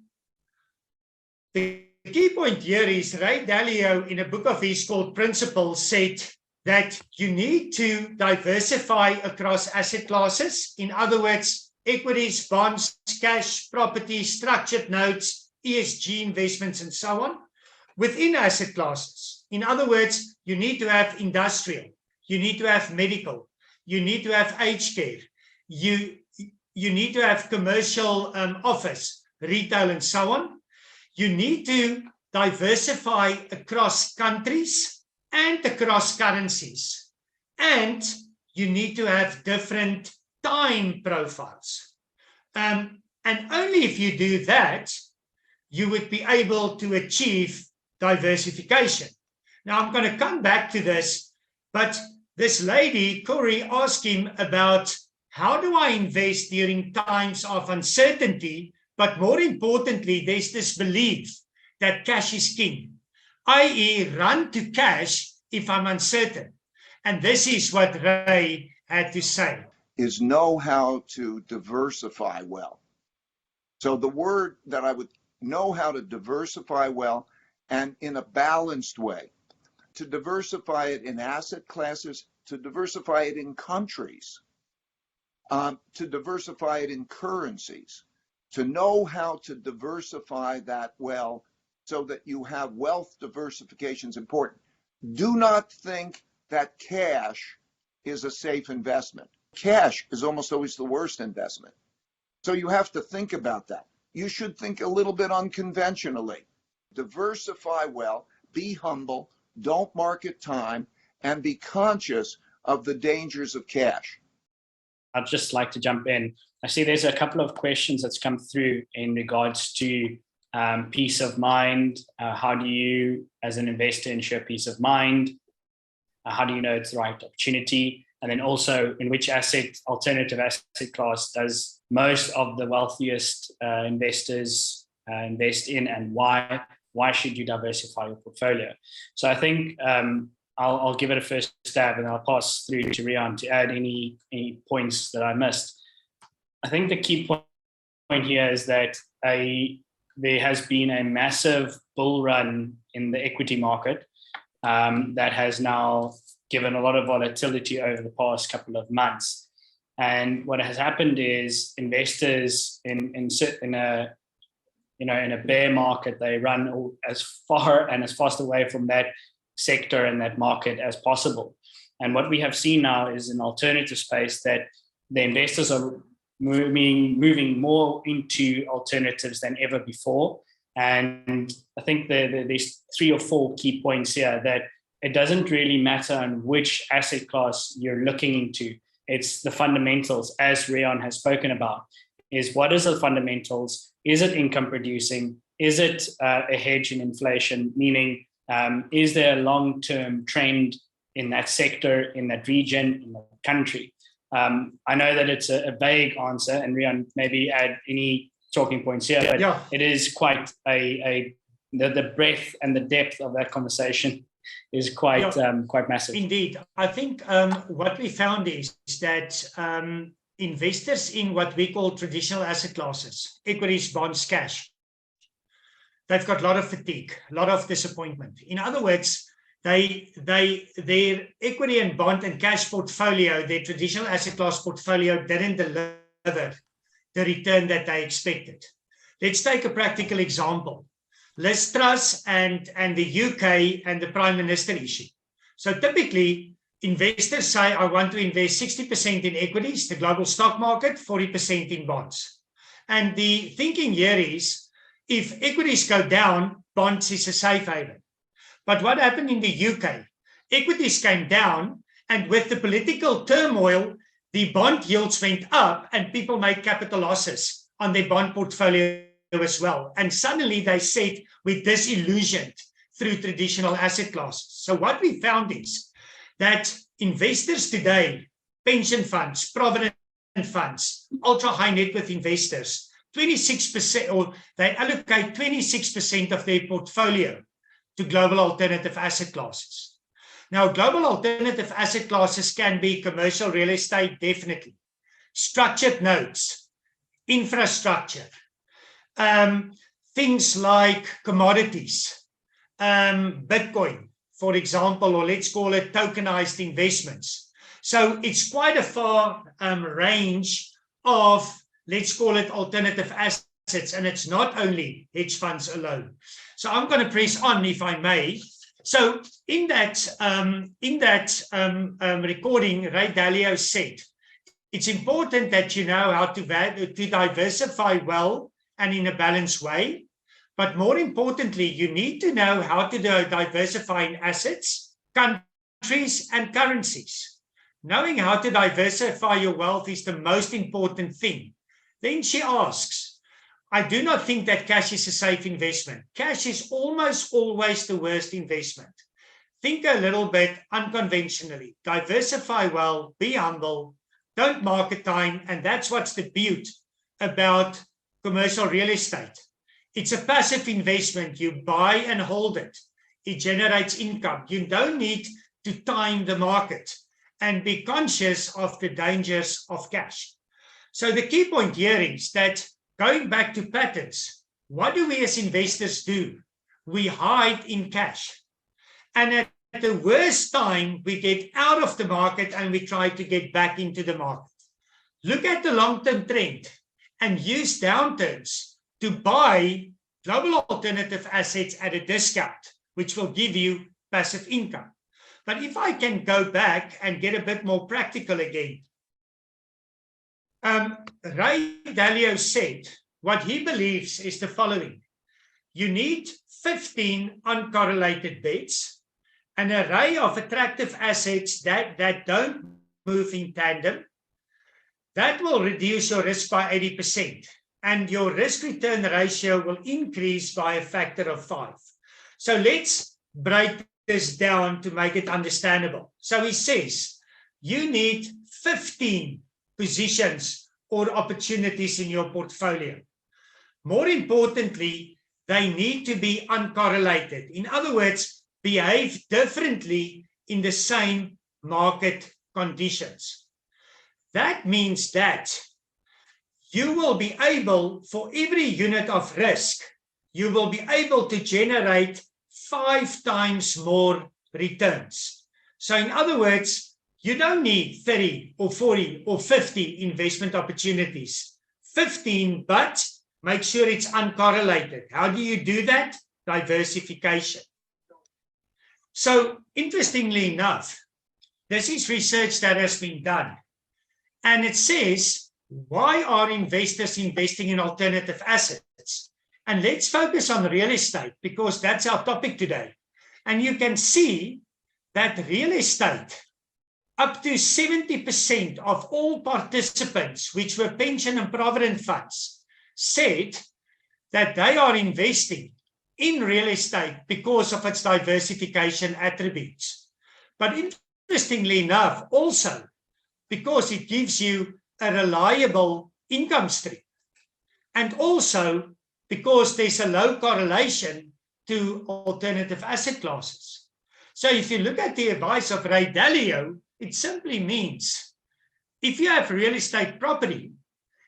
[SPEAKER 2] the key point here is Ray Dalio, in a book of his called Principles, said that you need to diversify across asset classes. In other words, equities, bonds, cash, property, structured notes, ESG investments, and so on, within asset classes. In other words, you need to have industrial, you need to have medical, you need to have aged care, you need to have commercial office, retail, and so on. You need to diversify across countries and across currencies. And you need to have different time profiles. And only if you do that, you would be able to achieve diversification. Now, I'm going to come back to this, but this lady, Corey, asked him about how do I invest during times of uncertainty, but more importantly, there's this belief that cash is king, i.e. run to cash if I'm uncertain. And this is what Ray had to say.
[SPEAKER 4] Is know how to diversify well. So the word that I would know how to diversify well and in a balanced way, to diversify it in asset classes, to diversify it in countries, to diversify it in currencies, to know how to diversify that well so that you have wealth diversification is important. Do not think that cash is a safe investment. Cash is almost always the worst investment. So you have to think about that. You should think a little bit unconventionally. Diversify well, be humble, don't market time, and be conscious of the dangers of cash.
[SPEAKER 3] I'd just like to jump in. I see there's a couple of questions that's come through in regards to peace of mind. How do you, as an investor, ensure peace of mind? How do you know it's the right opportunity? And then also, in which alternative asset class does most of the wealthiest investors invest in, and why? Why should you diversify your portfolio? So I think I'll give it a first stab, and I'll pass through to Riaan to add any points that I missed. I think the key point here is that there has been a massive bull run in the equity market that has now given a lot of volatility over the past couple of months. And what has happened is investors in a bear market, they run as far and as fast away from that sector and that market as possible. And what we have seen now is an alternative space that the investors are moving more into alternatives than ever before. And I think there's 3 or 4 key points here that it doesn't really matter on which asset class you're looking into. It's the fundamentals, as Riaan has spoken about, is what is the fundamentals? Is it income producing? Is it a hedge in inflation? Meaning, is there a long-term trend in that sector, in that region, in the country? I know that it's a vague answer, and Riaan, maybe add any talking points here, but yeah, it is quite the breadth and the depth of that conversation is quite massive.
[SPEAKER 2] Indeed. I think what we found is that investors in what we call traditional asset classes, equities, bonds, cash, they've got a lot of fatigue, a lot of disappointment. In other words, their equity and bond and cash portfolio, their traditional asset class portfolio didn't deliver the return that they expected. Let's take a practical example. Liz Truss and the UK and the Prime Minister issue. So typically, investors say, I want to invest 60% in equities, the global stock market, 40% in bonds. And the thinking here is, if equities go down, bonds is a safe haven. But what happened in the UK? Equities came down, and with the political turmoil, the bond yields went up, and people made capital losses on their bond portfolio as well. And suddenly they said, we're disillusioned through traditional asset classes. So what we found is that investors today, pension funds, provident funds, ultra high net worth investors, 26%, or they allocate 26% of their portfolio to global alternative asset classes. Now, global alternative asset classes can be commercial real estate, definitely, structured notes, infrastructure, things like commodities, Bitcoin, for example, or let's call it tokenized investments. So it's quite a far range of, let's call it alternative assets, and it's not only hedge funds alone. So I'm going to press on, if I may, So in that recording, Ray Dalio said, it's important that you know how to diversify well and in a balanced way. But more importantly, you need to know how to diversify in assets, countries, and currencies. Knowing how to diversify your wealth is the most important thing. Then she asks, I do not think that cash is a safe investment. Cash is almost always the worst investment. Think a little bit unconventionally. Diversify well, be humble, don't market time, and that's what's the beauty about commercial real estate. It's a passive investment. You buy and hold it. It generates income. You don't need to time the market and be conscious of the dangers of cash. So the key point here is that going back to patterns, what do we as investors do? We hide in cash. And at the worst time, we get out of the market and we try to get back into the market. Look at the long-term trend and use downturns to buy global alternative assets at a discount, which will give you passive income. But if I can go back and get a bit more practical again, Ray Dalio said what he believes is the following. You need 15 uncorrelated bets, an array of attractive assets that don't move in tandem. That will reduce your risk by 80%, and your risk-return ratio will increase by a factor of 5. So let's break this down to make it understandable. So he says, you need 15 positions or opportunities in your portfolio. More importantly, they need to be uncorrelated. In other words, behave differently in the same market conditions. That means that you will be able, for every unit of risk, you will be able to generate 5 times more returns. So in other words, you don't need 30 or 40 or 50 investment opportunities. 15, but make sure it's uncorrelated. How do you do that? Diversification. So interestingly enough, this is research that has been done. And it says, why are investors investing in alternative assets? And let's focus on real estate because that's our topic today. And you can see that real estate, up to 70% of all participants, which were pension and provident funds, said that they are investing in real estate because of its diversification attributes. But interestingly enough, also because it gives you a reliable income stream, and also because there's a low correlation to alternative asset classes. So if you look at the advice of Ray Dalio, it simply means if you have real estate property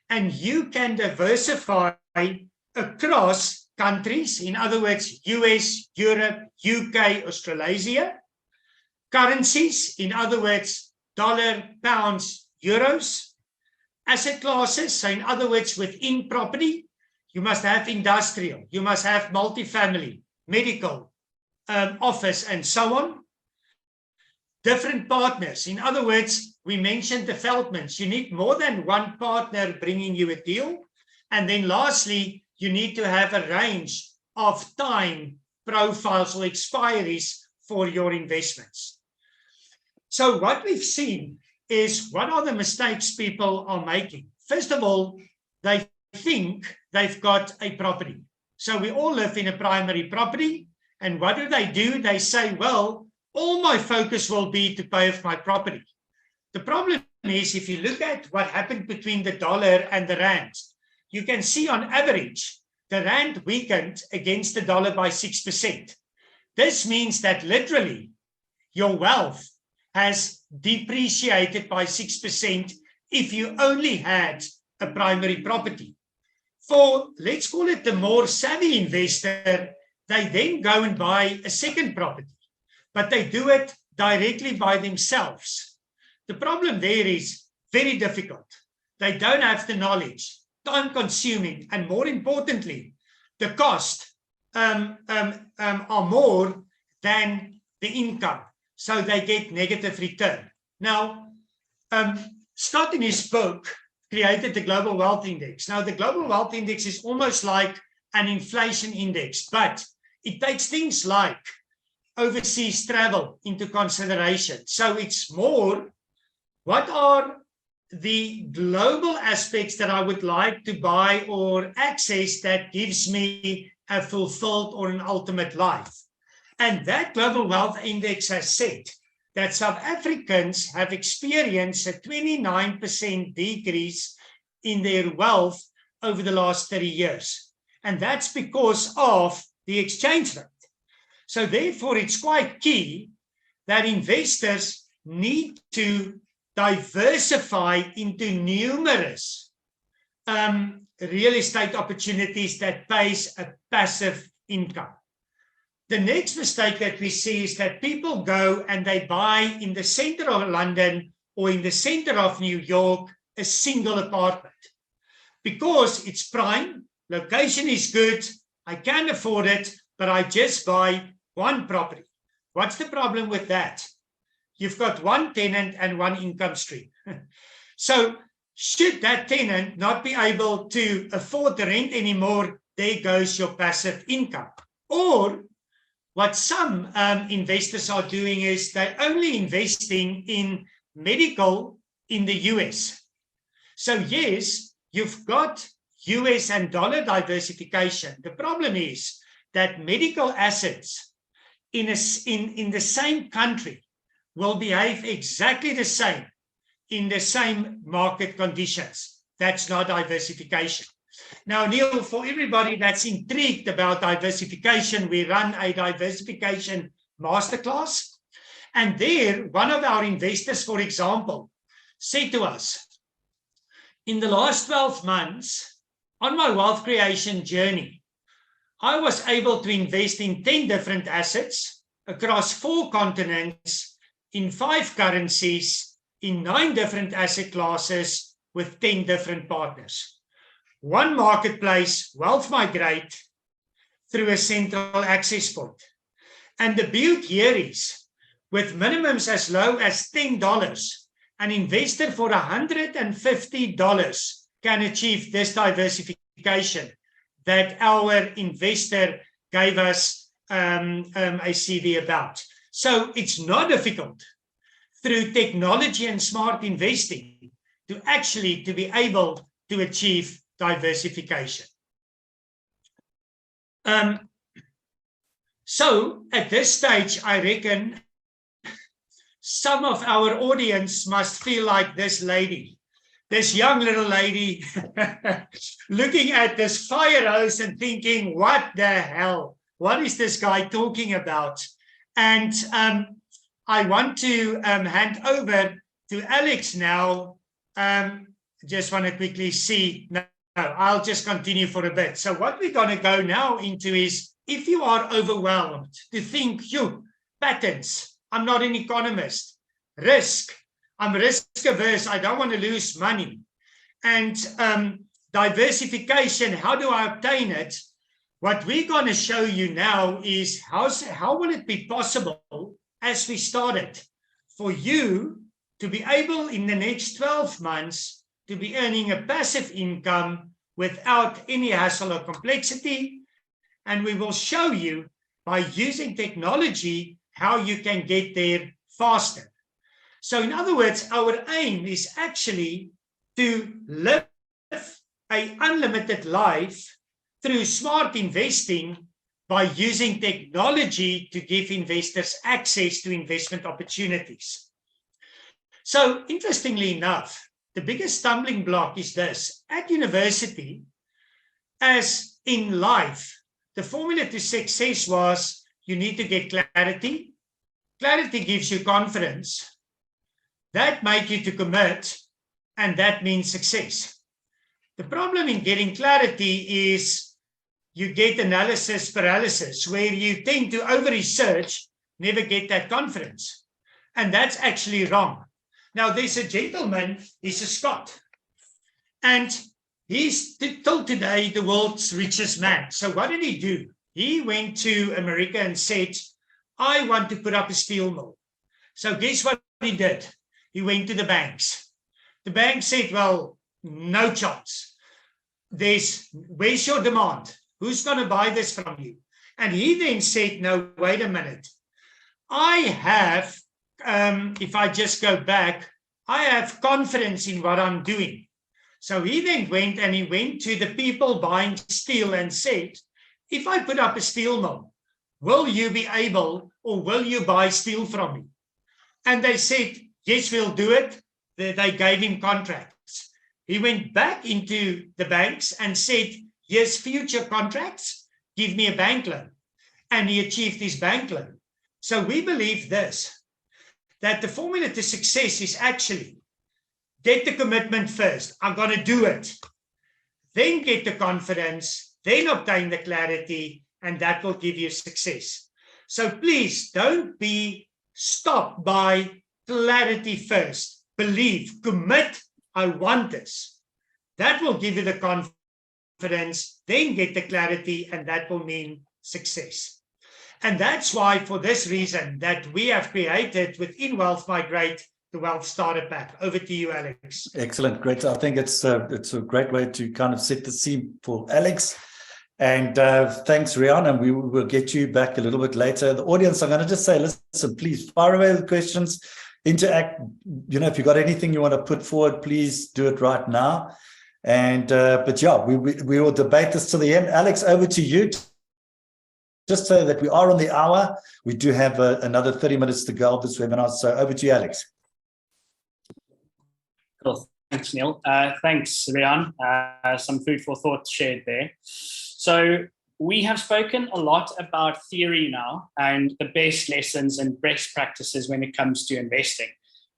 [SPEAKER 2] and you can diversify across countries, in other words, US, Europe, UK, Australasia, currencies, in other words, dollar, pounds, euros, asset classes, so in other words, within property, you must have industrial, you must have multifamily, medical, office, and so on. Different partners. In other words, we mentioned the Feldmans. You need more than one partner bringing you a deal. And then lastly, you need to have a range of time profiles or expiries for your investments. So what we've seen is what are the mistakes people are making? First of all, they think they've got a property. So we all live in a primary property. And what do? They say, well, all my focus will be to pay off my property. The problem is if you look at what happened between the dollar and the rand, you can see on average, the rand weakened against the dollar by 6%. This means that literally your wealth has depreciated by 6% if you only had a primary property. For, let's call it the more savvy investor, they then go and buy a second property, but they do it directly by themselves. The problem there is very difficult. They don't have the knowledge, time consuming, and more importantly, the cost are more than the income. So they get negative return. Now, Scott in his book created the Global Wealth Index. Now, the Global Wealth Index is almost like an inflation index, but it takes things like overseas travel into consideration. So it's more, what are the global aspects that I would like to buy or access that gives me a fulfilled or an ultimate life? And that Global Wealth Index has said that South Africans have experienced a 29% decrease in their wealth over the last 30 years. And that's because of the exchange rate. So therefore, it's quite key that investors need to diversify into numerous real estate opportunities that pays a passive income. The next mistake that we see is that people go and they buy in the center of London or in the center of New York a single apartment because it's prime, location is good, I can afford it, but I just buy one property. What's the problem with that? You've got one tenant and one income stream. So should that tenant not be able to afford the rent anymore, there goes your passive income. Or what some investors are doing is they're only investing in medical in the US. So yes, you've got US and dollar diversification. The problem is that medical assets in the same country will behave exactly the same in the same market conditions. That's not diversification. Now, Neale, for everybody that's intrigued about diversification, we run a diversification masterclass. And there, one of our investors, for example, said to us, in the last 12 months, on my wealth creation journey, I was able to invest in 10 different assets across 4 continents, in 5 currencies, in 9 different asset classes with 10 different partners. One marketplace, WealthMigrate, through a central access point. And the beauty here is, with minimums as low as $10, an investor for $150 can achieve this diversification that our investor gave us a CV about. So it's not difficult through technology and smart investing to actually be able to achieve diversification. So at this stage, I reckon some of our audience must feel like this lady, this young little lady looking at this fire hose and thinking, what the hell? What is this guy talking about? And I want to hand over to Alex now. Just want to quickly see. No, I'll just continue for a bit. So what we're going to go now into is, if you are overwhelmed to think, you, patterns, I'm not an economist, risk, I'm risk averse, I don't want to lose money, and diversification, how do I obtain it? What we're going to show you now is how will it be possible, as we started, for you to be able in the next 12 months to be earning a passive income without any hassle or complexity. And we will show you by using technology how you can get there faster. So in other words, our aim is actually to live an unlimited life through smart investing by using technology to give investors access to investment opportunities. So interestingly enough, the biggest stumbling block is this. At university, as in life, the formula to success was you need to get clarity. Clarity gives you confidence. That makes you to commit, and that means success. The problem in getting clarity is you get analysis paralysis, where you tend to over-research, never get that confidence. And that's actually wrong. Now, there's a gentleman, he's a Scot, and he's till today the world's richest man. So what did he do? He went to America and said, I want to put up a steel mill. So guess what he did? He went to the banks. The bank said, well, no chance. Where's your demand? Who's going to buy this from you? And he then said, no, wait a minute. I have, if I just go back, I have confidence in what I'm doing. So he then went to the people buying steel and said, if I put up a steel mill, will you be able, or will you buy steel from me? And they said, yes, we'll do it. They gave him contracts. He went back into the banks and said, here's future contracts, give me a bank loan. And he achieved his bank loan. So we believe this, that the formula to success is actually get the commitment first. I'm going to do it. Then get the confidence, then obtain the clarity, and that will give you success. So please don't be stopped by clarity first. Believe, commit, I want this. That will give you the confidence, then get the clarity, and that will mean success. And that's why, for this reason, that we have created within Wealth Migrate the Wealth Starter Pack. Over to you, Alex.
[SPEAKER 1] Excellent, great. I think it's a great way to kind of set the scene for Alex. And thanks, Rian, and we will get you back a little bit later. The audience, I'm going to just say, listen, please fire away the questions, interact. You know, if you've got anything you want to put forward, please do it right now. And but yeah, we will debate this to the end. Alex, over to you. Just so that we are on the hour, we do have another 30 minutes to go of this webinar. So over to you, Alex.
[SPEAKER 3] Cool. Thanks, Neale. Thanks, Rian. Some food for thought shared there. So we have spoken a lot about theory now and the best lessons and best practices when it comes to investing.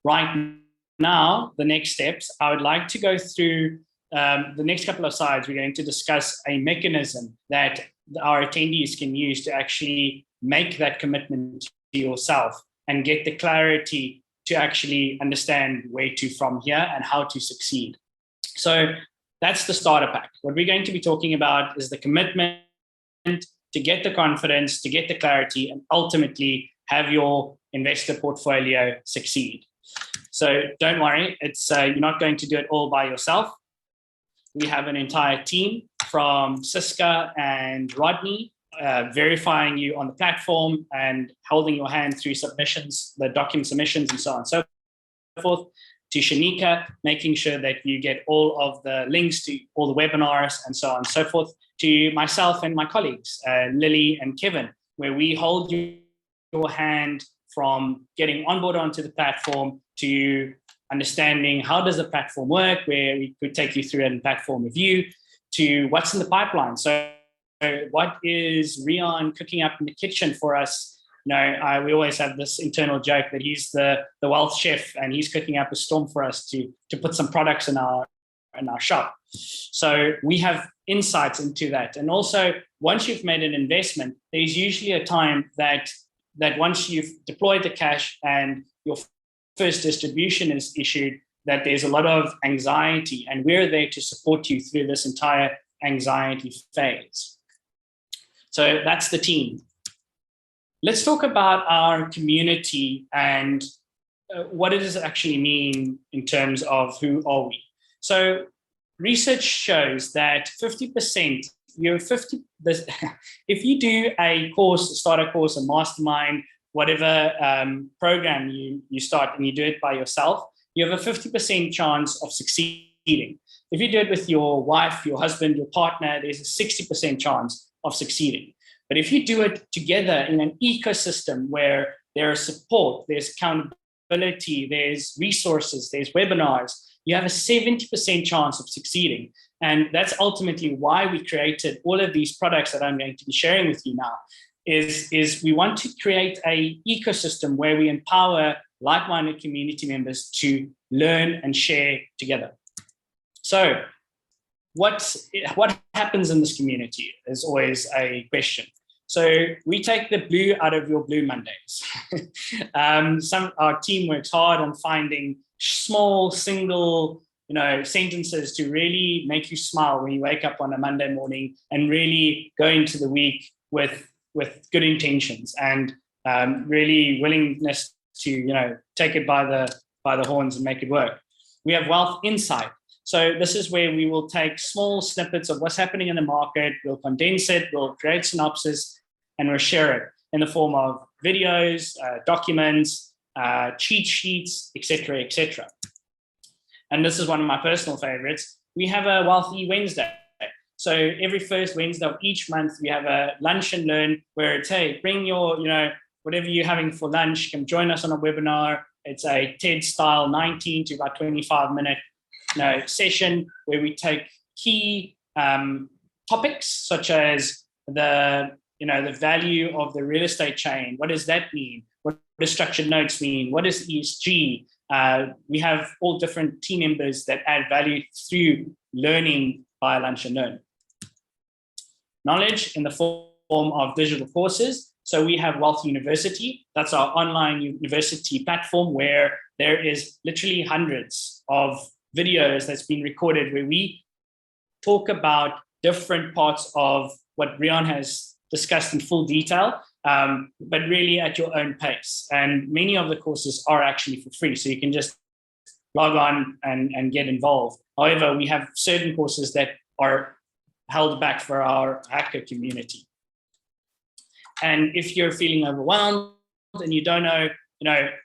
[SPEAKER 3] Right now, the next steps, I would like to go through the next couple of slides. We're going to discuss a mechanism that our attendees can use to actually make that commitment to yourself and get the clarity to actually understand where to from here and how to succeed. So that's the starter pack. What we're going to be talking about is the commitment to get the confidence, to get the clarity, and ultimately have your investor portfolio succeed. So don't worry, it's you're not going to do it all by yourself. We have an entire team from Siska and Rodney verifying you on the platform and holding your hand through submissions, the document submissions, and so on and so forth, to Shanika, making sure that you get all of the links to all the webinars and so on and so forth, to myself and my colleagues, Lily and Kevin, where we hold your hand from getting on board onto the platform to understanding how does the platform work, where we could take you through a platform review, to what's in the pipeline. So what is Rian cooking up in the kitchen for us? You know, we always have this internal joke that he's the wealth chef and he's cooking up a storm for us to put some products in our shop. So we have insights into that. And also, once you've made an investment, there's usually a time that once you've deployed the cash and your first distribution is issued, that there's a lot of anxiety, and we're there to support you through this entire anxiety phase. So that's the team. Let's talk about our community and what does it actually mean in terms of who are we. So research shows that 50%, if you do a course, a starter course, a mastermind, whatever program you start and you do it by yourself, you have a 50% chance of succeeding. If you do it with your wife, your husband, your partner, there's a 60% chance of succeeding. But if you do it together in an ecosystem where there is support, there's accountability, there's resources, there's webinars, you have a 70% chance of succeeding. And that's ultimately why we created all of these products that I'm going to be sharing with you now, is we want to create an ecosystem where we empower like-minded community members to learn and share together. So what happens in this community is always a question. So we take the blue out of your Blue Mondays. Our team works hard on finding small, single, sentences to really make you smile when you wake up on a Monday morning and really go into the week with good intentions. And really willingness to take it by the horns and make it work. We have Wealth Insight. So this is where we will take small snippets of what's happening in the market, we'll condense it, we'll create synopsis, and we'll share it in the form of videos, documents, cheat sheets, etc., etc. And this is one of my personal favorites. We have a Wealthy Wednesday. So every first Wednesday of each month, we have a lunch and learn where it's, hey, bring your, whatever you're having for lunch, come join us on a webinar. It's a TED style 19 to about 25-minute session where we take key topics such as the value of the real estate chain. What does that mean? What does structured notes mean? What is ESG? We have all different team members that add value through learning by lunch and learn. Knowledge in the form of digital courses. So we have Wealth University. That's our online university platform where there is literally hundreds of videos that's been recorded where we talk about different parts of what Riaan has discussed in full detail, but really at your own pace. And many of the courses are actually for free, so you can just log on and get involved. However, we have certain courses that are held back for our hacker community. And if you're feeling overwhelmed and you don't know,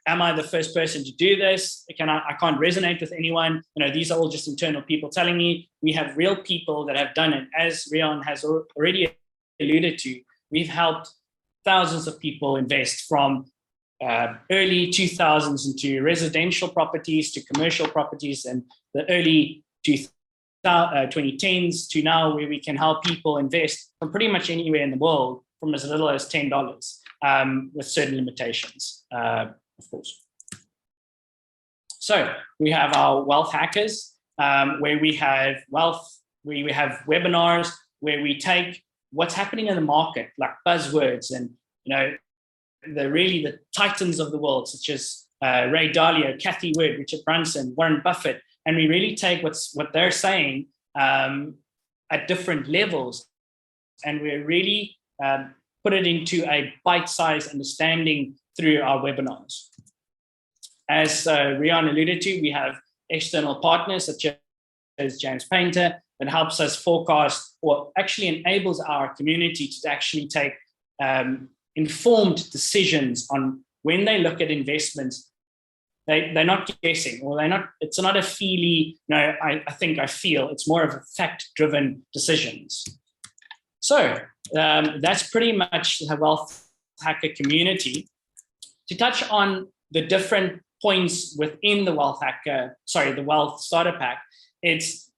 [SPEAKER 3] am I the first person to do this? I can't resonate with anyone. These are all just internal people telling me. We have real people that have done it. As Riaan has already alluded to, we've helped thousands of people invest from early 2000s into residential properties to commercial properties, and the early 2010s to now, where we can help people invest from pretty much anywhere in the world from as little as $10 with certain limitations, of course. So we have our wealth hackers, where we have webinars where we take what's happening in the market, like buzzwords and the titans of the world, such as Ray Dalio, Kathy Wood, Richard Branson, Warren Buffett, and we really take what they're saying at different levels, and we really put it into a bite-sized understanding through our webinars. As Riaan alluded to, we have external partners such as James Painter that helps us forecast, or actually enables our community to actually take informed decisions on when they look at investments. They're not guessing, or it's not a feely, I think, I feel. It's more of a fact-driven decisions. So that's pretty much the wealth hacker community. To touch on the different points within the wealth starter pack, it's,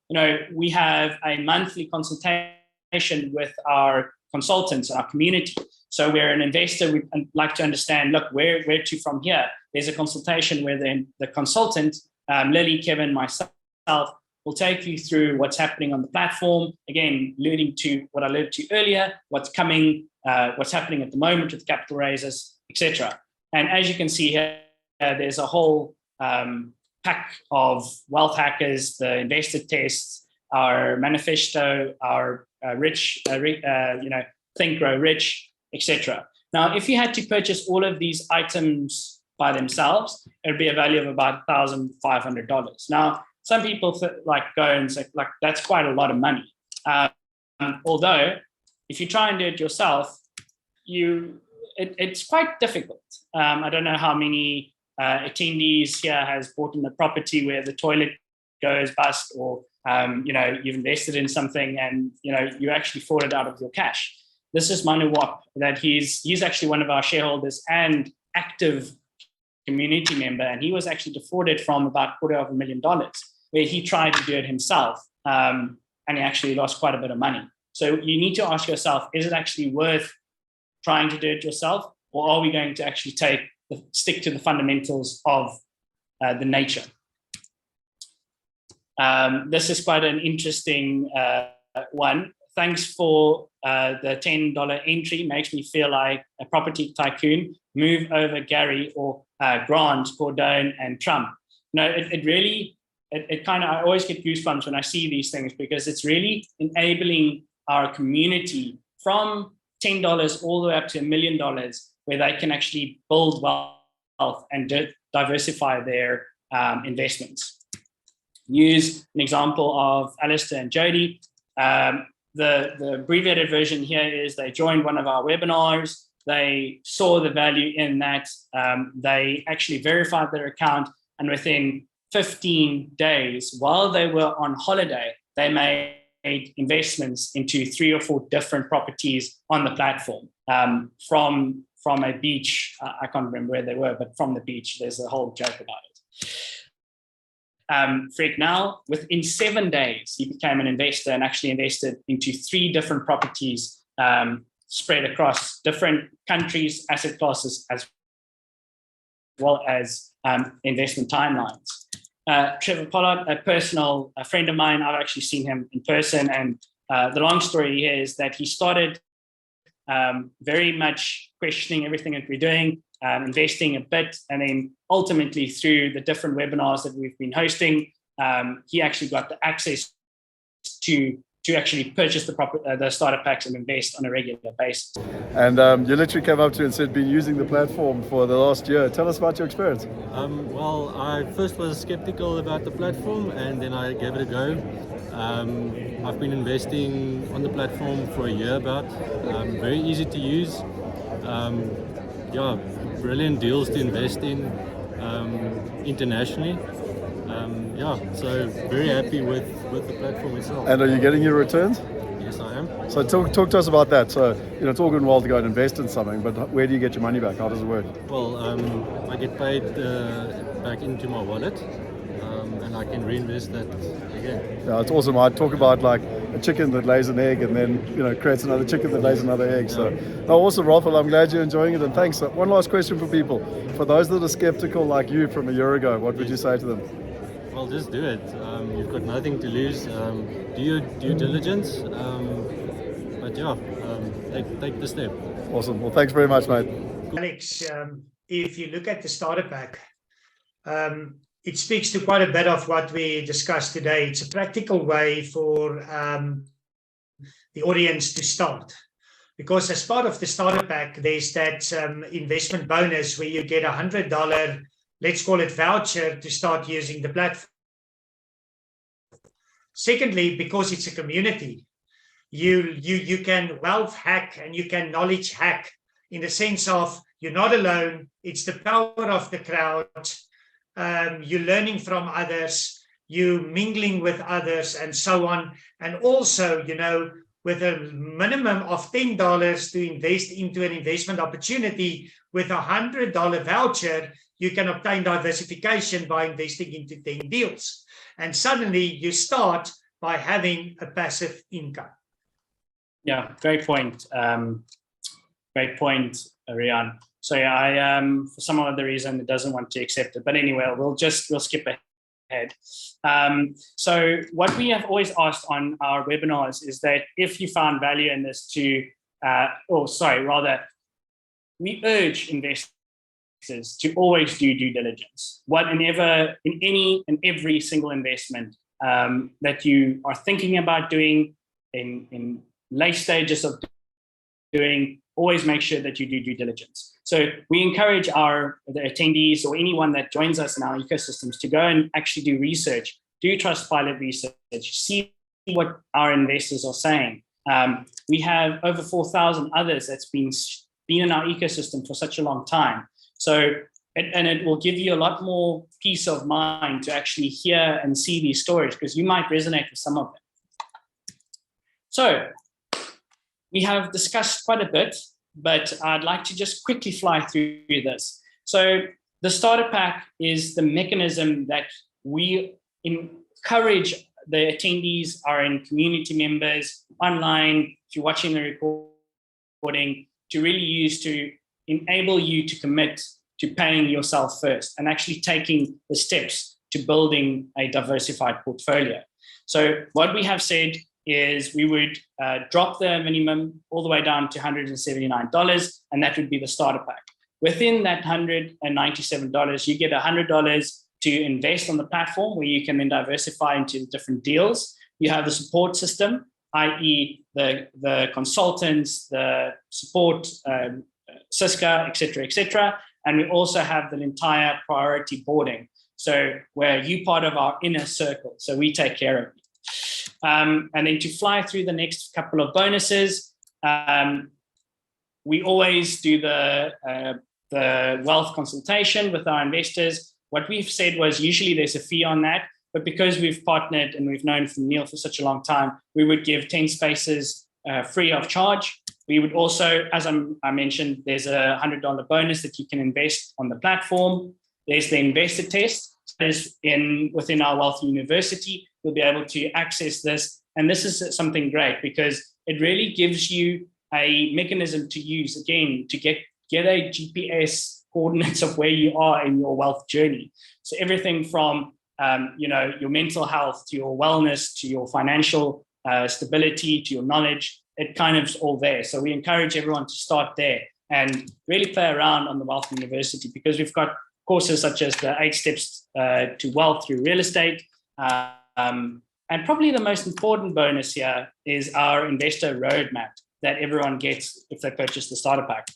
[SPEAKER 3] we have a monthly consultation with our consultants, our community. So we're an investor, we'd like to understand, look, where to from here? There's a consultation where the consultant, Lily, Kevin, myself, will take you through what's happening on the platform. Again, alluding to what I alluded to earlier, what's coming, what's happening at the moment with capital raises, etc. And as you can see here, there's a whole pack of wealth hackers, the investor tests, our manifesto, our Think, Grow, Rich, etc. Now, if you had to purchase all of these items by themselves, it would be a value of about $1,500. Now, some people go and say, that's quite a lot of money. Although, if you try and do it yourself, it's quite difficult. I don't know how many attendees here has bought in a property where the toilet goes bust, or you've invested in something and you actually fraud it out of your cash. This is Manu Wap, that he's actually one of our shareholders and active community member, and he was actually defrauded from about $250,000, where he tried to do it himself, and he actually lost quite a bit of money. So you need to ask yourself, is it actually worth trying to do it yourself, or are we going to actually stick to the fundamentals of the nature? This is quite an interesting one. Thanks for the $10 entry. Makes me feel like a property tycoon. Move over Gary or Grant, Cordone, and Trump. It really, I always get goosebumps when I see these things, because it's really enabling our community from $10 all the way up to $1 million where they can actually build wealth and diversify their investments. Use an example of Alistair and Jody. The abbreviated version here is they joined one of our webinars. They saw the value in that. They actually verified their account, and within 15 days, while they were on holiday, they made investments into 3 or 4 different properties on the platform. From a beach, I can't remember where they were, but from the beach. There's a whole joke about it. Fred now, within 7 days, he became an investor and actually invested into 3 different properties spread across different countries, asset classes, as well as investment timelines. Trevor Pollard, a friend of mine, I've actually seen him in person, and the long story here is that he started very much questioning everything that we're doing, investing a bit, and then ultimately through the different webinars that we've been hosting, he actually got the access to actually purchase the starter packs and invest on a regular basis.
[SPEAKER 5] And you literally came up to me and said, been using the platform for the last year. Tell us about your experience.
[SPEAKER 6] Well, I first was skeptical about the platform, and then I gave it a go. I've been investing on the platform for a year about. Very easy to use. Brilliant deals to invest in internationally. So very happy with the platform itself.
[SPEAKER 5] And are you getting your returns?
[SPEAKER 6] Yes, I am.
[SPEAKER 5] So talk to us about that. So, it's all good and well to go and invest in something, but where do you get your money back? How does it work?
[SPEAKER 6] Well, I get paid back into my wallet, and I can reinvest that again.
[SPEAKER 5] Yeah, it's awesome. I talk about like a chicken that lays an egg and then, creates another chicken that lays another egg. So, awesome, Ralph. Well, I'm glad you're enjoying it, and thanks. One last question for people. For those that are skeptical like you from a year ago, what would you say to them?
[SPEAKER 6] Well, just do it. You've got nothing to lose. Do your due diligence, take the step.
[SPEAKER 5] Awesome. Well, thanks very much, mate.
[SPEAKER 2] Alex, if you look at the starter pack, it speaks to quite a bit of what we discussed today. It's a practical way for the audience to start. Because as part of the starter pack, there's that investment bonus where you get $100, let's call it voucher, to start using the platform. Secondly, because it's a community, you can wealth hack and you can knowledge hack in the sense of you're not alone. It's the power of the crowd. You're learning from others, you mingling with others, and so on. And also, with a minimum of $10 to invest into an investment opportunity, with $100 voucher, you can obtain diversification by investing into 10 deals. And suddenly you start by having a passive income.
[SPEAKER 3] Yeah, great point. Great point, Rian. So I, for some other reason, it doesn't want to accept it. But anyway, we'll skip ahead. So what we have always asked on our webinars is that if you found value in this we urge investors to always do due diligence. In every single investment that you are thinking about doing, in late stages of doing, always make sure that you do due diligence. So we encourage the attendees or anyone that joins us in our ecosystems to go and actually do research, do Trustpilot research, see what our investors are saying. We have over 4,000 others that's been in our ecosystem for such a long time. So, and it will give you a lot more peace of mind to actually hear and see these stories, because you might resonate with some of them. So we have discussed quite a bit, but I'd like to just quickly fly through this. So the starter pack is the mechanism that we encourage the attendees, our community members, online, if you're watching the recording, to really use to enable you to commit to paying yourself first and actually taking the steps to building a diversified portfolio. So what we have said is we would drop the minimum all the way down to $179, and that would be the starter pack. Within that $197, you get $100 to invest on the platform, where you can then diversify into different deals. You have the support system, i.e. the consultants, the support Cisca, etc. And we also have the entire priority boarding. So where you part of our inner circle, so we take care of you. And then to fly through the next couple of bonuses, we always do the wealth consultation with our investors. What we've said was usually there's a fee on that, but because we've partnered and we've known from Neale for such a long time, we would give 10 spaces free of charge. We would also, as I mentioned, there's a $100 bonus that you can invest on the platform. There's the investor test. That is within our Wealth University. You'll be able to access this. And this is something great because it really gives you a mechanism to use, again, to get a GPS coordinates of where you are in your wealth journey. So everything from your mental health to your wellness to your financial stability to your knowledge, it kind of is all there. So we encourage everyone to start there and really play around on the Wealth University, because we've got courses such as the 8 steps to wealth through real estate. And probably the most important bonus here is our investor roadmap that everyone gets if they purchase the starter pack.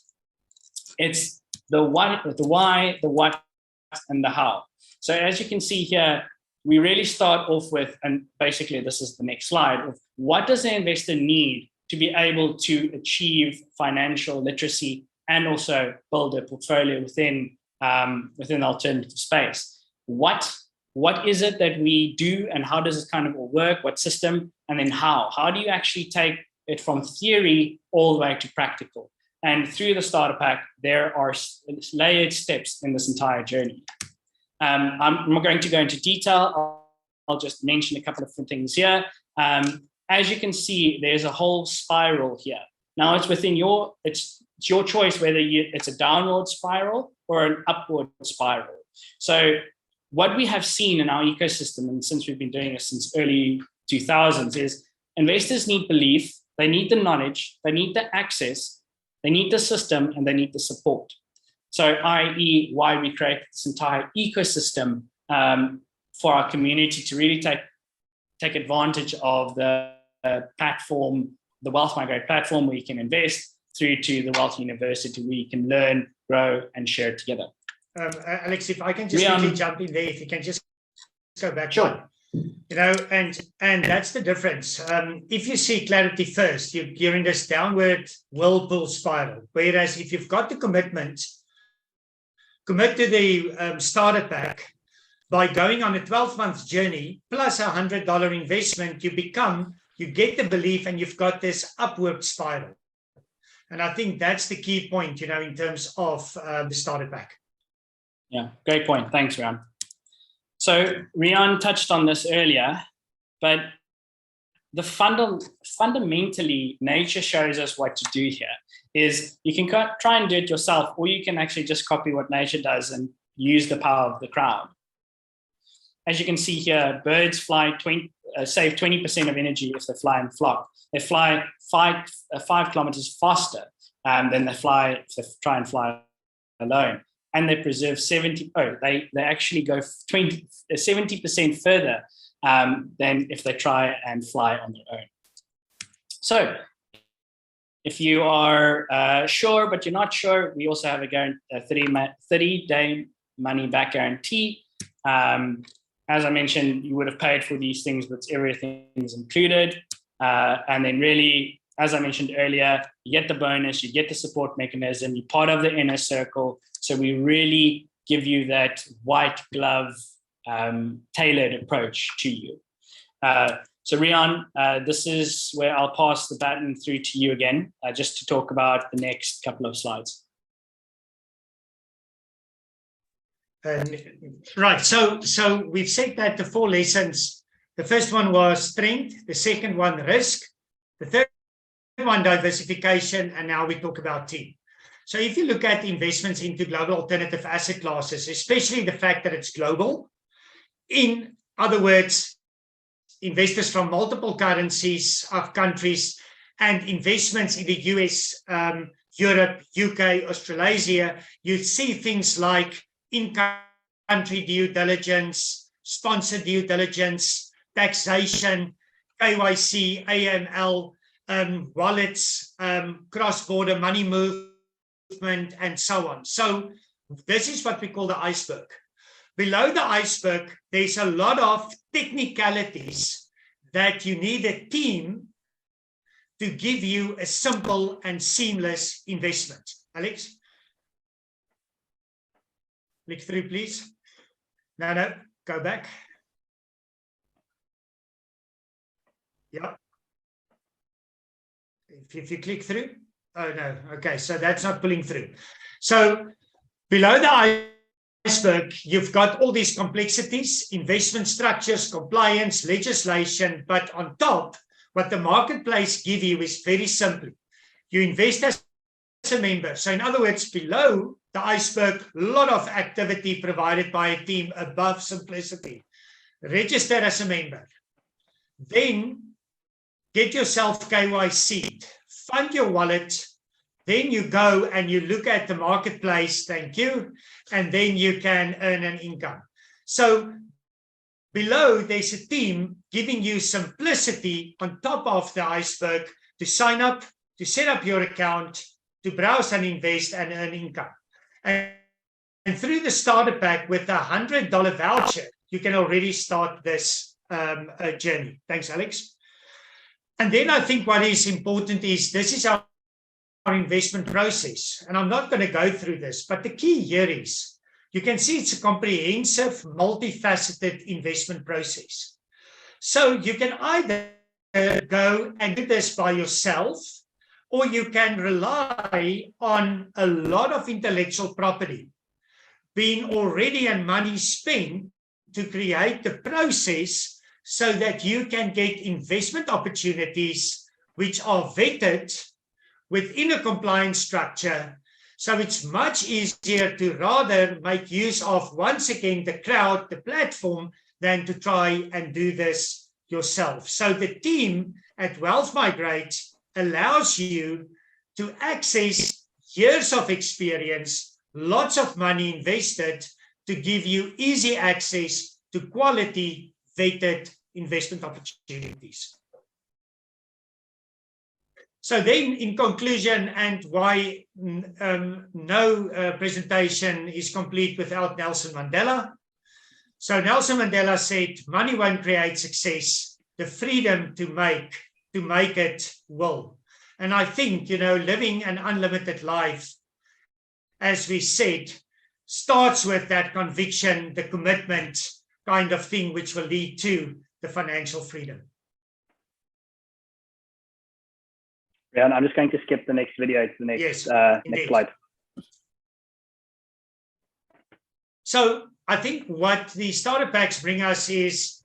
[SPEAKER 3] It's the why, the what, and the how. So as you can see here, we really start off with, and basically this is the next slide, of what does the investor need to be able to achieve financial literacy and also build a portfolio within the alternative space. What is it that we do and how does it kind of all work? What system? And then how? How do you actually take it from theory all the way to practical? And through the starter pack, there are layered steps in this entire journey. I'm not going to go into detail. I'll just mention a couple of different things here. As you can see, there's a whole spiral here. Now it's within it's your choice whether it's a downward spiral or an upward spiral. So what we have seen in our ecosystem, and since we've been doing this since early 2000s, is investors need belief, they need the knowledge, they need the access, they need the system, and they need the support. So i.e. why we created this entire ecosystem for our community to really take advantage of the platform, the WealthMigrate platform, where you can invest, through to the Wealth University, where you can learn, grow, and share together.
[SPEAKER 2] Alex, if I can just quickly jump in there, if you can just go back.
[SPEAKER 3] Sure.
[SPEAKER 2] And that's the difference. If you see clarity first, you're in this downward whirlpool spiral. Whereas if you've got the commitment, commit to the starter pack, by going on a 12-month journey plus a $100 investment, you get the belief and you've got this upward spiral. And I think that's the key point, in terms of the starter pack.
[SPEAKER 3] Yeah, great point. Thanks, Rian. So Rian touched on this earlier, but the fundamentally nature shows us what to do here. Is you can try and do it yourself, or you can actually just copy what nature does and use the power of the crowd. As you can see here, birds save 20% of energy if they fly in flock. They fly 5 kilometers faster than they fly if they try and fly alone. And they preserve they actually go 70% further than if they try and fly on their own. So if you are sure, but you're not sure, we also have a 30-day money-back guarantee. As I mentioned, you would have paid for these things, but everything is included. And then really, as I mentioned earlier, you get the bonus, you get the support mechanism, you're part of the inner circle. So we really give you that white glove, tailored approach to you. So Rian, this is where I'll pass the baton through to you again, just to talk about the next couple of slides.
[SPEAKER 2] Right, so we've said that the 4 lessons, the first one was strength, the second one risk, the third one diversification, and now we talk about team. So if you look at investments into global alternative asset classes, especially the fact that it's global, in other words, investors from multiple currencies of countries and investments in the US, Europe, UK, Australasia, you see things like in-country due diligence, sponsor due diligence, taxation, KYC, AML, wallets, cross-border money movement, movement, and so on. So this is what we call the iceberg. Below the iceberg, there's a lot of technicalities that you need a team to give you a simple and seamless investment. Alex? Click through, please. No, go back. Yeah. If you click through. Oh, no. Okay, so that's not pulling through. So below the iceberg, you've got all these complexities, investment structures, compliance, legislation, but on top, what the marketplace give you is very simply, you invest as a member. So in other words, below the iceberg, a lot of activity provided by a team above simplicity. Register as a member. Then get yourself KYC'd, fund your wallet. Then you go and you look at the marketplace, thank you, and then you can earn an income. So below, there's a team giving you simplicity on top of the iceberg to sign up, to set up your account, to browse and invest and earn income. And through the starter pack with a $100 voucher, you can already start this journey. Thanks, Alex. And then I think what is important is this is our investment process. And I'm not going to go through this, but the key here is you can see it's a comprehensive, multifaceted investment process. So you can either go and do this by yourself, or you can rely on a lot of intellectual property being already and money spent to create the process so that you can get investment opportunities which are vetted within a compliance structure. So it's much easier to rather make use of, once again, the crowd, the platform, than to try and do this yourself. So the team at WealthMigrate allows you to access years of experience, lots of money invested to give you easy access to quality vetted investment opportunities. So then, in conclusion, and why no presentation is complete without Nelson Mandela. So Nelson Mandela said, money won't create success, the freedom to make it will. And I think, living an unlimited life, as we said, starts with that conviction, the commitment kind of thing, which will lead to the financial freedom.
[SPEAKER 3] Yeah, and I'm just going to skip the next video to the next, next slide.
[SPEAKER 2] So I think what the starter packs bring us is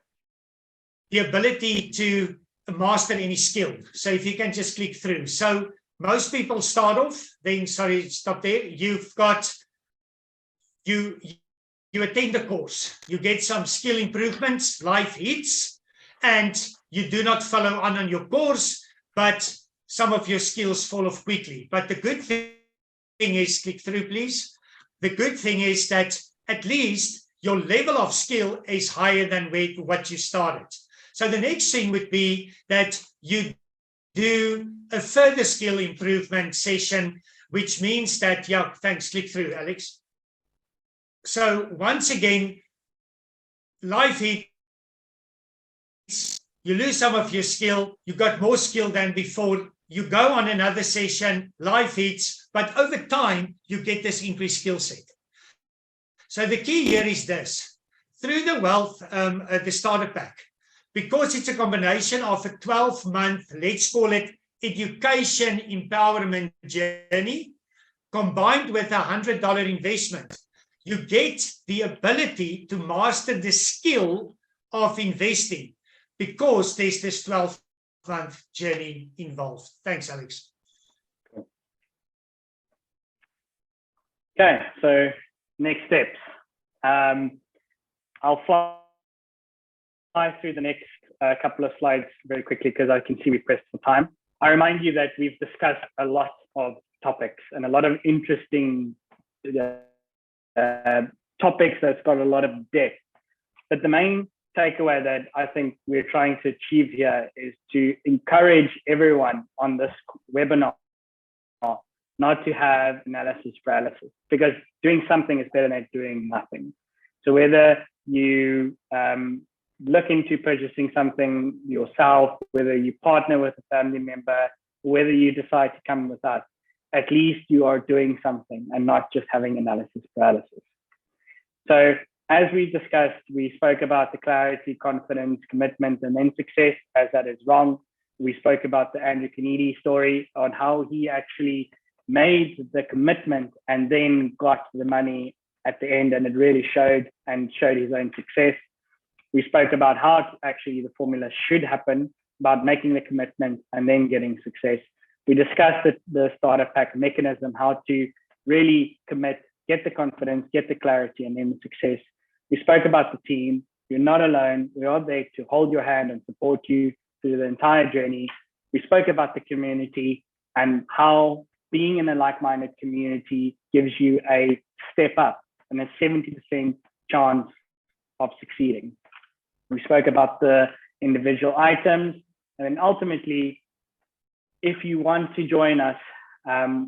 [SPEAKER 2] the ability to master any skill. So if you can just click through. So most people start off, then, sorry, stop there. You've got, you attend the course, you get some skill improvements, life hits, and you do not follow on your course, but some of your skills fall off quickly. But the good thing is, click through, please. The good thing is that at least your level of skill is higher than what you started. So the next thing would be that you do a further skill improvement session, which means that, yeah, thanks, click through, Alex. So once again, life hits, you lose some of your skill, you got more skill than before, you go on another session, life hits, but over time, you get this increased skill set. So the key here is this. Through the wealth, the starter pack, because it's a combination of a 12-month, let's call it education empowerment journey, combined with a $100 investment, you get the ability to master the skill of investing because there's this 12-month journey involved. Thanks, Alex.
[SPEAKER 3] Okay, so next steps. I'll fly through the next couple of slides very quickly because I can see we've pressed for time. I remind you that we've discussed a lot of topics and a lot of interesting topics that's got a lot of depth. But the main takeaway that I think we're trying to achieve here is to encourage everyone on this webinar not to have analysis paralysis, because doing something is better than doing nothing. So whether you look into purchasing something yourself, whether you partner with a family member, whether you decide to come with us, at least you are doing something and not just having analysis paralysis. So as we discussed, we spoke about the clarity, confidence, commitment, and then success, as that is wrong. We spoke about the Andrew Carnegie story on how he actually made the commitment and then got the money at the end, and it really showed his own success. We spoke about how actually the formula should happen, about making the commitment and then getting success. We discussed the starter pack mechanism, how to really commit, get the confidence, get the clarity, and then the success. We spoke about the team. You're not alone. We are there to hold your hand and support you through the entire journey. We spoke about the community and how being in a like-minded community gives you a step up and a 70% chance of succeeding. We spoke about the individual items, and then ultimately, if you want to join us,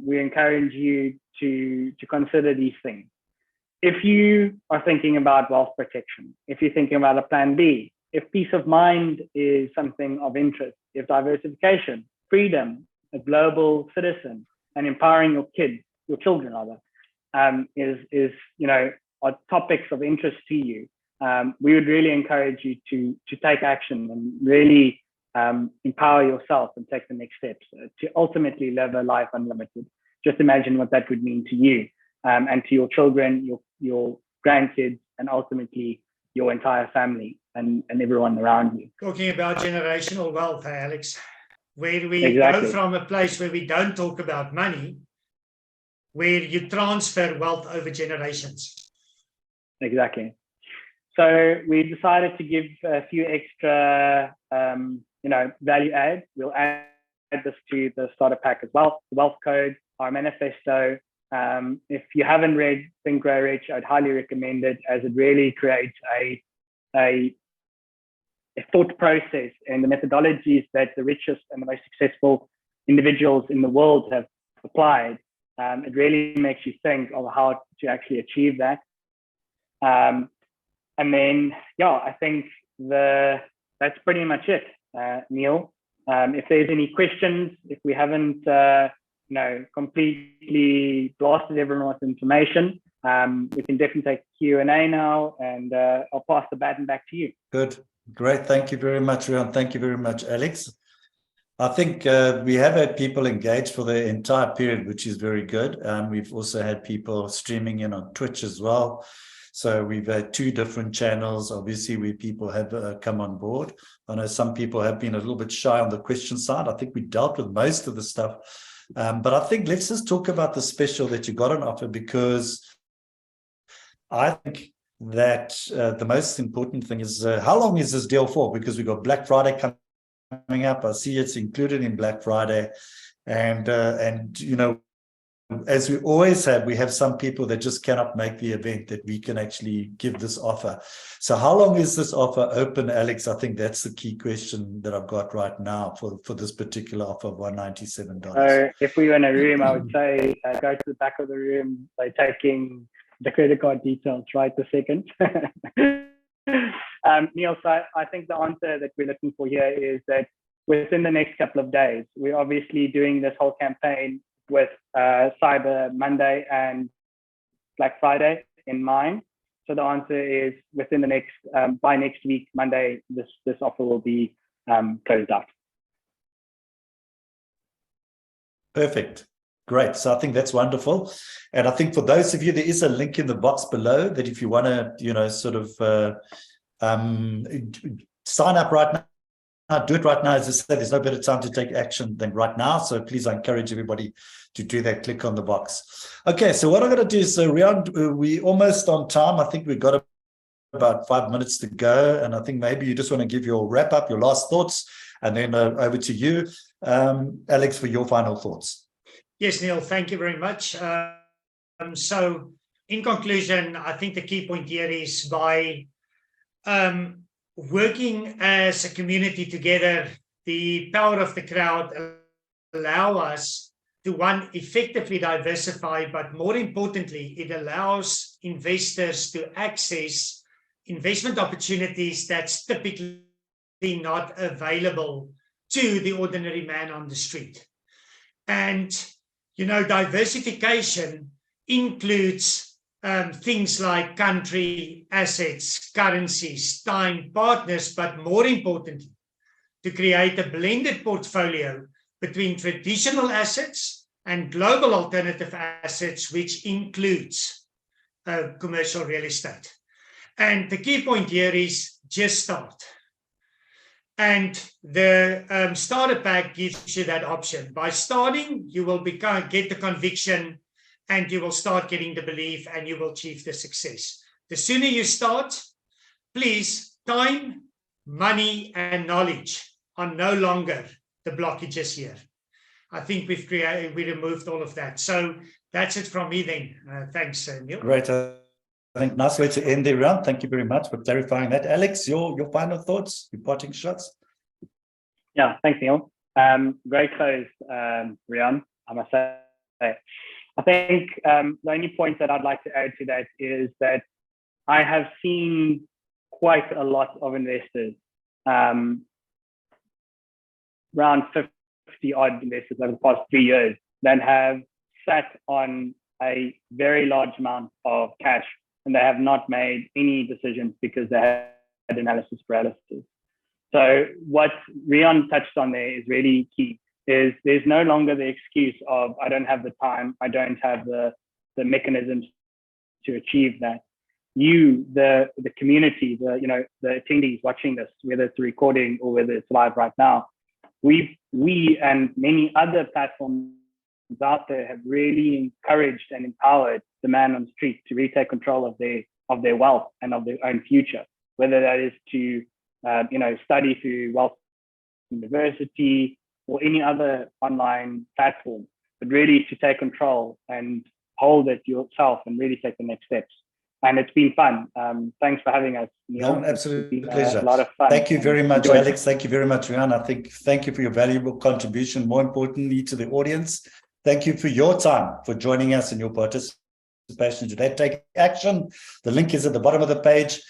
[SPEAKER 3] we encourage you to consider these things. If you are thinking about wealth protection, if you're thinking about a plan B, if peace of mind is something of interest, if diversification, freedom, a global citizen, and empowering your kids, your children rather, are topics of interest to you, we would really encourage you to take action and really empower yourself and take the next steps to ultimately live a life unlimited. Just imagine what that would mean to you and to your children, your grandkids, and ultimately your entire family and everyone around you.
[SPEAKER 2] Talking about generational wealth, Alex, where we
[SPEAKER 3] Exactly.
[SPEAKER 2] go from a place where we don't talk about money, where you transfer wealth over generations.
[SPEAKER 3] Exactly. So we decided to give a few extra, value add. We'll add this to the starter pack as well. The wealth code, our manifesto. If you haven't read Think Grow Rich, I'd highly recommend it, as it really creates a thought process and the methodologies that the richest and the most successful individuals in the world have applied. It really makes you think of how to actually achieve that. And then, I think that's pretty much it, Neale. If there's any questions, if we haven't, completely blasted everyone with information, we can definitely take Q&A now, and I'll pass the baton back to you.
[SPEAKER 1] Good. Great. Thank you very much, Rian. Thank you very much, Alex. I think we have had people engaged for the entire period, which is very good. We've also had people streaming in on Twitch as well. So we've had 2 different channels, obviously, where people have come on board. I know some people have been a little bit shy on the question side. I think we dealt with most of the stuff. But I think let's just talk about the special that you got on offer, because I think that the most important thing is how long is this deal for? Because we've got Black Friday coming up. I see it's included in Black Friday. And as we always have, we have some people that just cannot make the event that we can actually give this offer. So how long is this offer open, Alex? I think that's the key question that I've got right now for this particular offer of $197.
[SPEAKER 3] So if we were in a room, I would say go to the back of the room by taking the credit card details right this second. Neale, so I think the answer that we're looking for here is that within the next couple of days, we're obviously doing this whole campaign with Cyber Monday and Black Friday in mind. So the answer is within the next, by next week, Monday, this offer will be closed out.
[SPEAKER 1] Perfect. Great. So I think that's wonderful. And I think for those of you, there is a link in the box below that if you want to, sign up right now. Do it right now. As I said, there's no better time to take action than right now. So please, I encourage everybody to do that. Click on the box. Okay, so what I'm going to do is, Rian, we're almost on time. I think we've got about 5 minutes to go. And I think maybe you just want to give your wrap up, your last thoughts, and then over to you, Alex, for your final thoughts.
[SPEAKER 2] Yes, Neale, thank you very much. So in conclusion, I think the key point here is by working as a community together, the power of the crowd allow us to one, effectively diversify, but more importantly, it allows investors to access investment opportunities that's typically not available to the ordinary man on the street. And, diversification includes things like country, assets, currencies, time, partners, but more importantly, to create a blended portfolio between traditional assets and global alternative assets, which includes commercial real estate. And the key point here is just start. And the starter pack gives you that option. By starting, you will get the conviction, and you will start getting the belief, and you will achieve the success. The sooner you start, please, time, money, and knowledge are no longer the blockages here. I think we removed all of that. So that's it from me then. Thanks, Neale.
[SPEAKER 1] Great. I think nice way to end there, Rian. Thank you very much for clarifying that. Alex, your final thoughts, your parting shots?
[SPEAKER 3] Yeah, thanks, Neale. Great close, Rian, I must say. I think the only point that I'd like to add to that is that I have seen quite a lot of investors, around 50 odd investors over the past 3 years, that have sat on a very large amount of cash, and they have not made any decisions because they had analysis paralysis. So what Rian touched on there is really key. Is there's no longer the excuse of I don't have the time, I don't have the mechanisms to achieve that. You, the community, the attendees watching this, whether it's a recording or whether it's live right now, we and many other platforms out there have really encouraged and empowered the man on the street to retake control of their wealth and of their own future, whether that is to study through Wealth University or any other online platform, but really to take control and hold it yourself and really take the next steps. And it's been fun. Thanks for having us, Neale.
[SPEAKER 1] No, absolute pleasure.
[SPEAKER 3] A lot of fun.
[SPEAKER 1] Thank you very much, Alex. Thank you very much, Rian. Thank you for your valuable contribution. More importantly, to the audience, thank you for your time, for joining us and your participation today. Take action. The link is at the bottom of the page.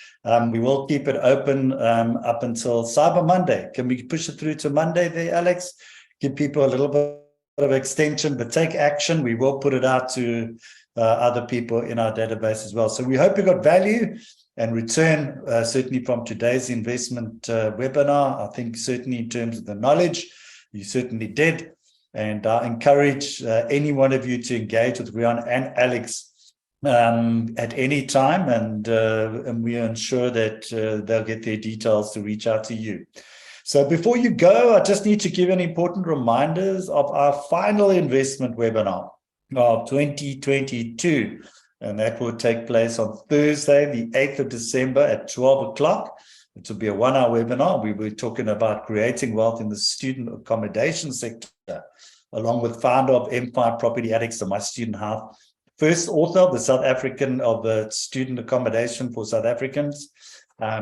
[SPEAKER 1] We will keep it open up until Cyber Monday. Can we push it through to Monday there, Alex? Give people a little bit of extension, but take action. We will put it out to other people in our database as well. So we hope you got value and return certainly from today's investment webinar. I think certainly in terms of the knowledge, you certainly did. And I encourage any one of you to engage with Rian and Alex at any time, and we ensure that they'll get their details to reach out to you. So before you go, I just need to give an important reminders of our final investment webinar of 2022, and that will take place on Thursday, the 8th of December at 12 o'clock. It will be a 1-hour webinar. We were talking about creating wealth in the student accommodation sector, along with founder of M5 Property Addicts and my student half, first author of the student accommodation for South Africans.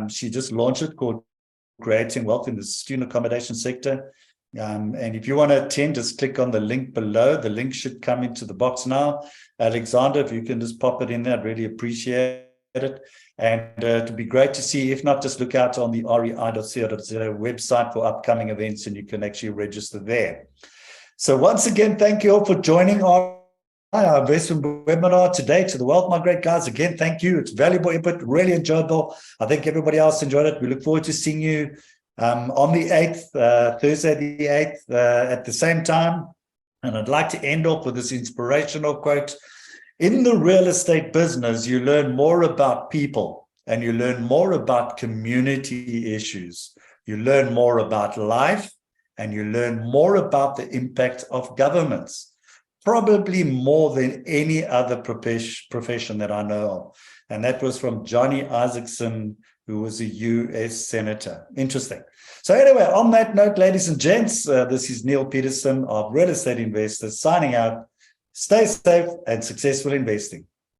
[SPEAKER 1] She just launched it, called Creating Wealth in the Student Accommodation Sector. And if you want to attend, just click on the link below. The link should come into the box now. Alexander, if you can just pop it in there, I'd really appreciate it. And it'd be great to see. If not, just look out on the rei.co.za website for upcoming events, and you can actually register there. So once again, thank you all for joining our investment webinar today. To the Wealth Migrate guys, again, thank you. It's valuable input, really enjoyable. I think everybody else enjoyed it. We look forward to seeing you on the 8th, Thursday the 8th, at the same time. And I'd like to end off with this inspirational quote. In the real estate business, you learn more about people, and you learn more about community issues. You learn more about life, and you learn more about the impact of governments, probably more than any other profession that I know of. And that was from Johnny Isaacson, who was a US senator. Interesting. So anyway, on that note, ladies and gents, this is Neale Petersen of Real Estate Investors signing out. Stay safe and successful investing.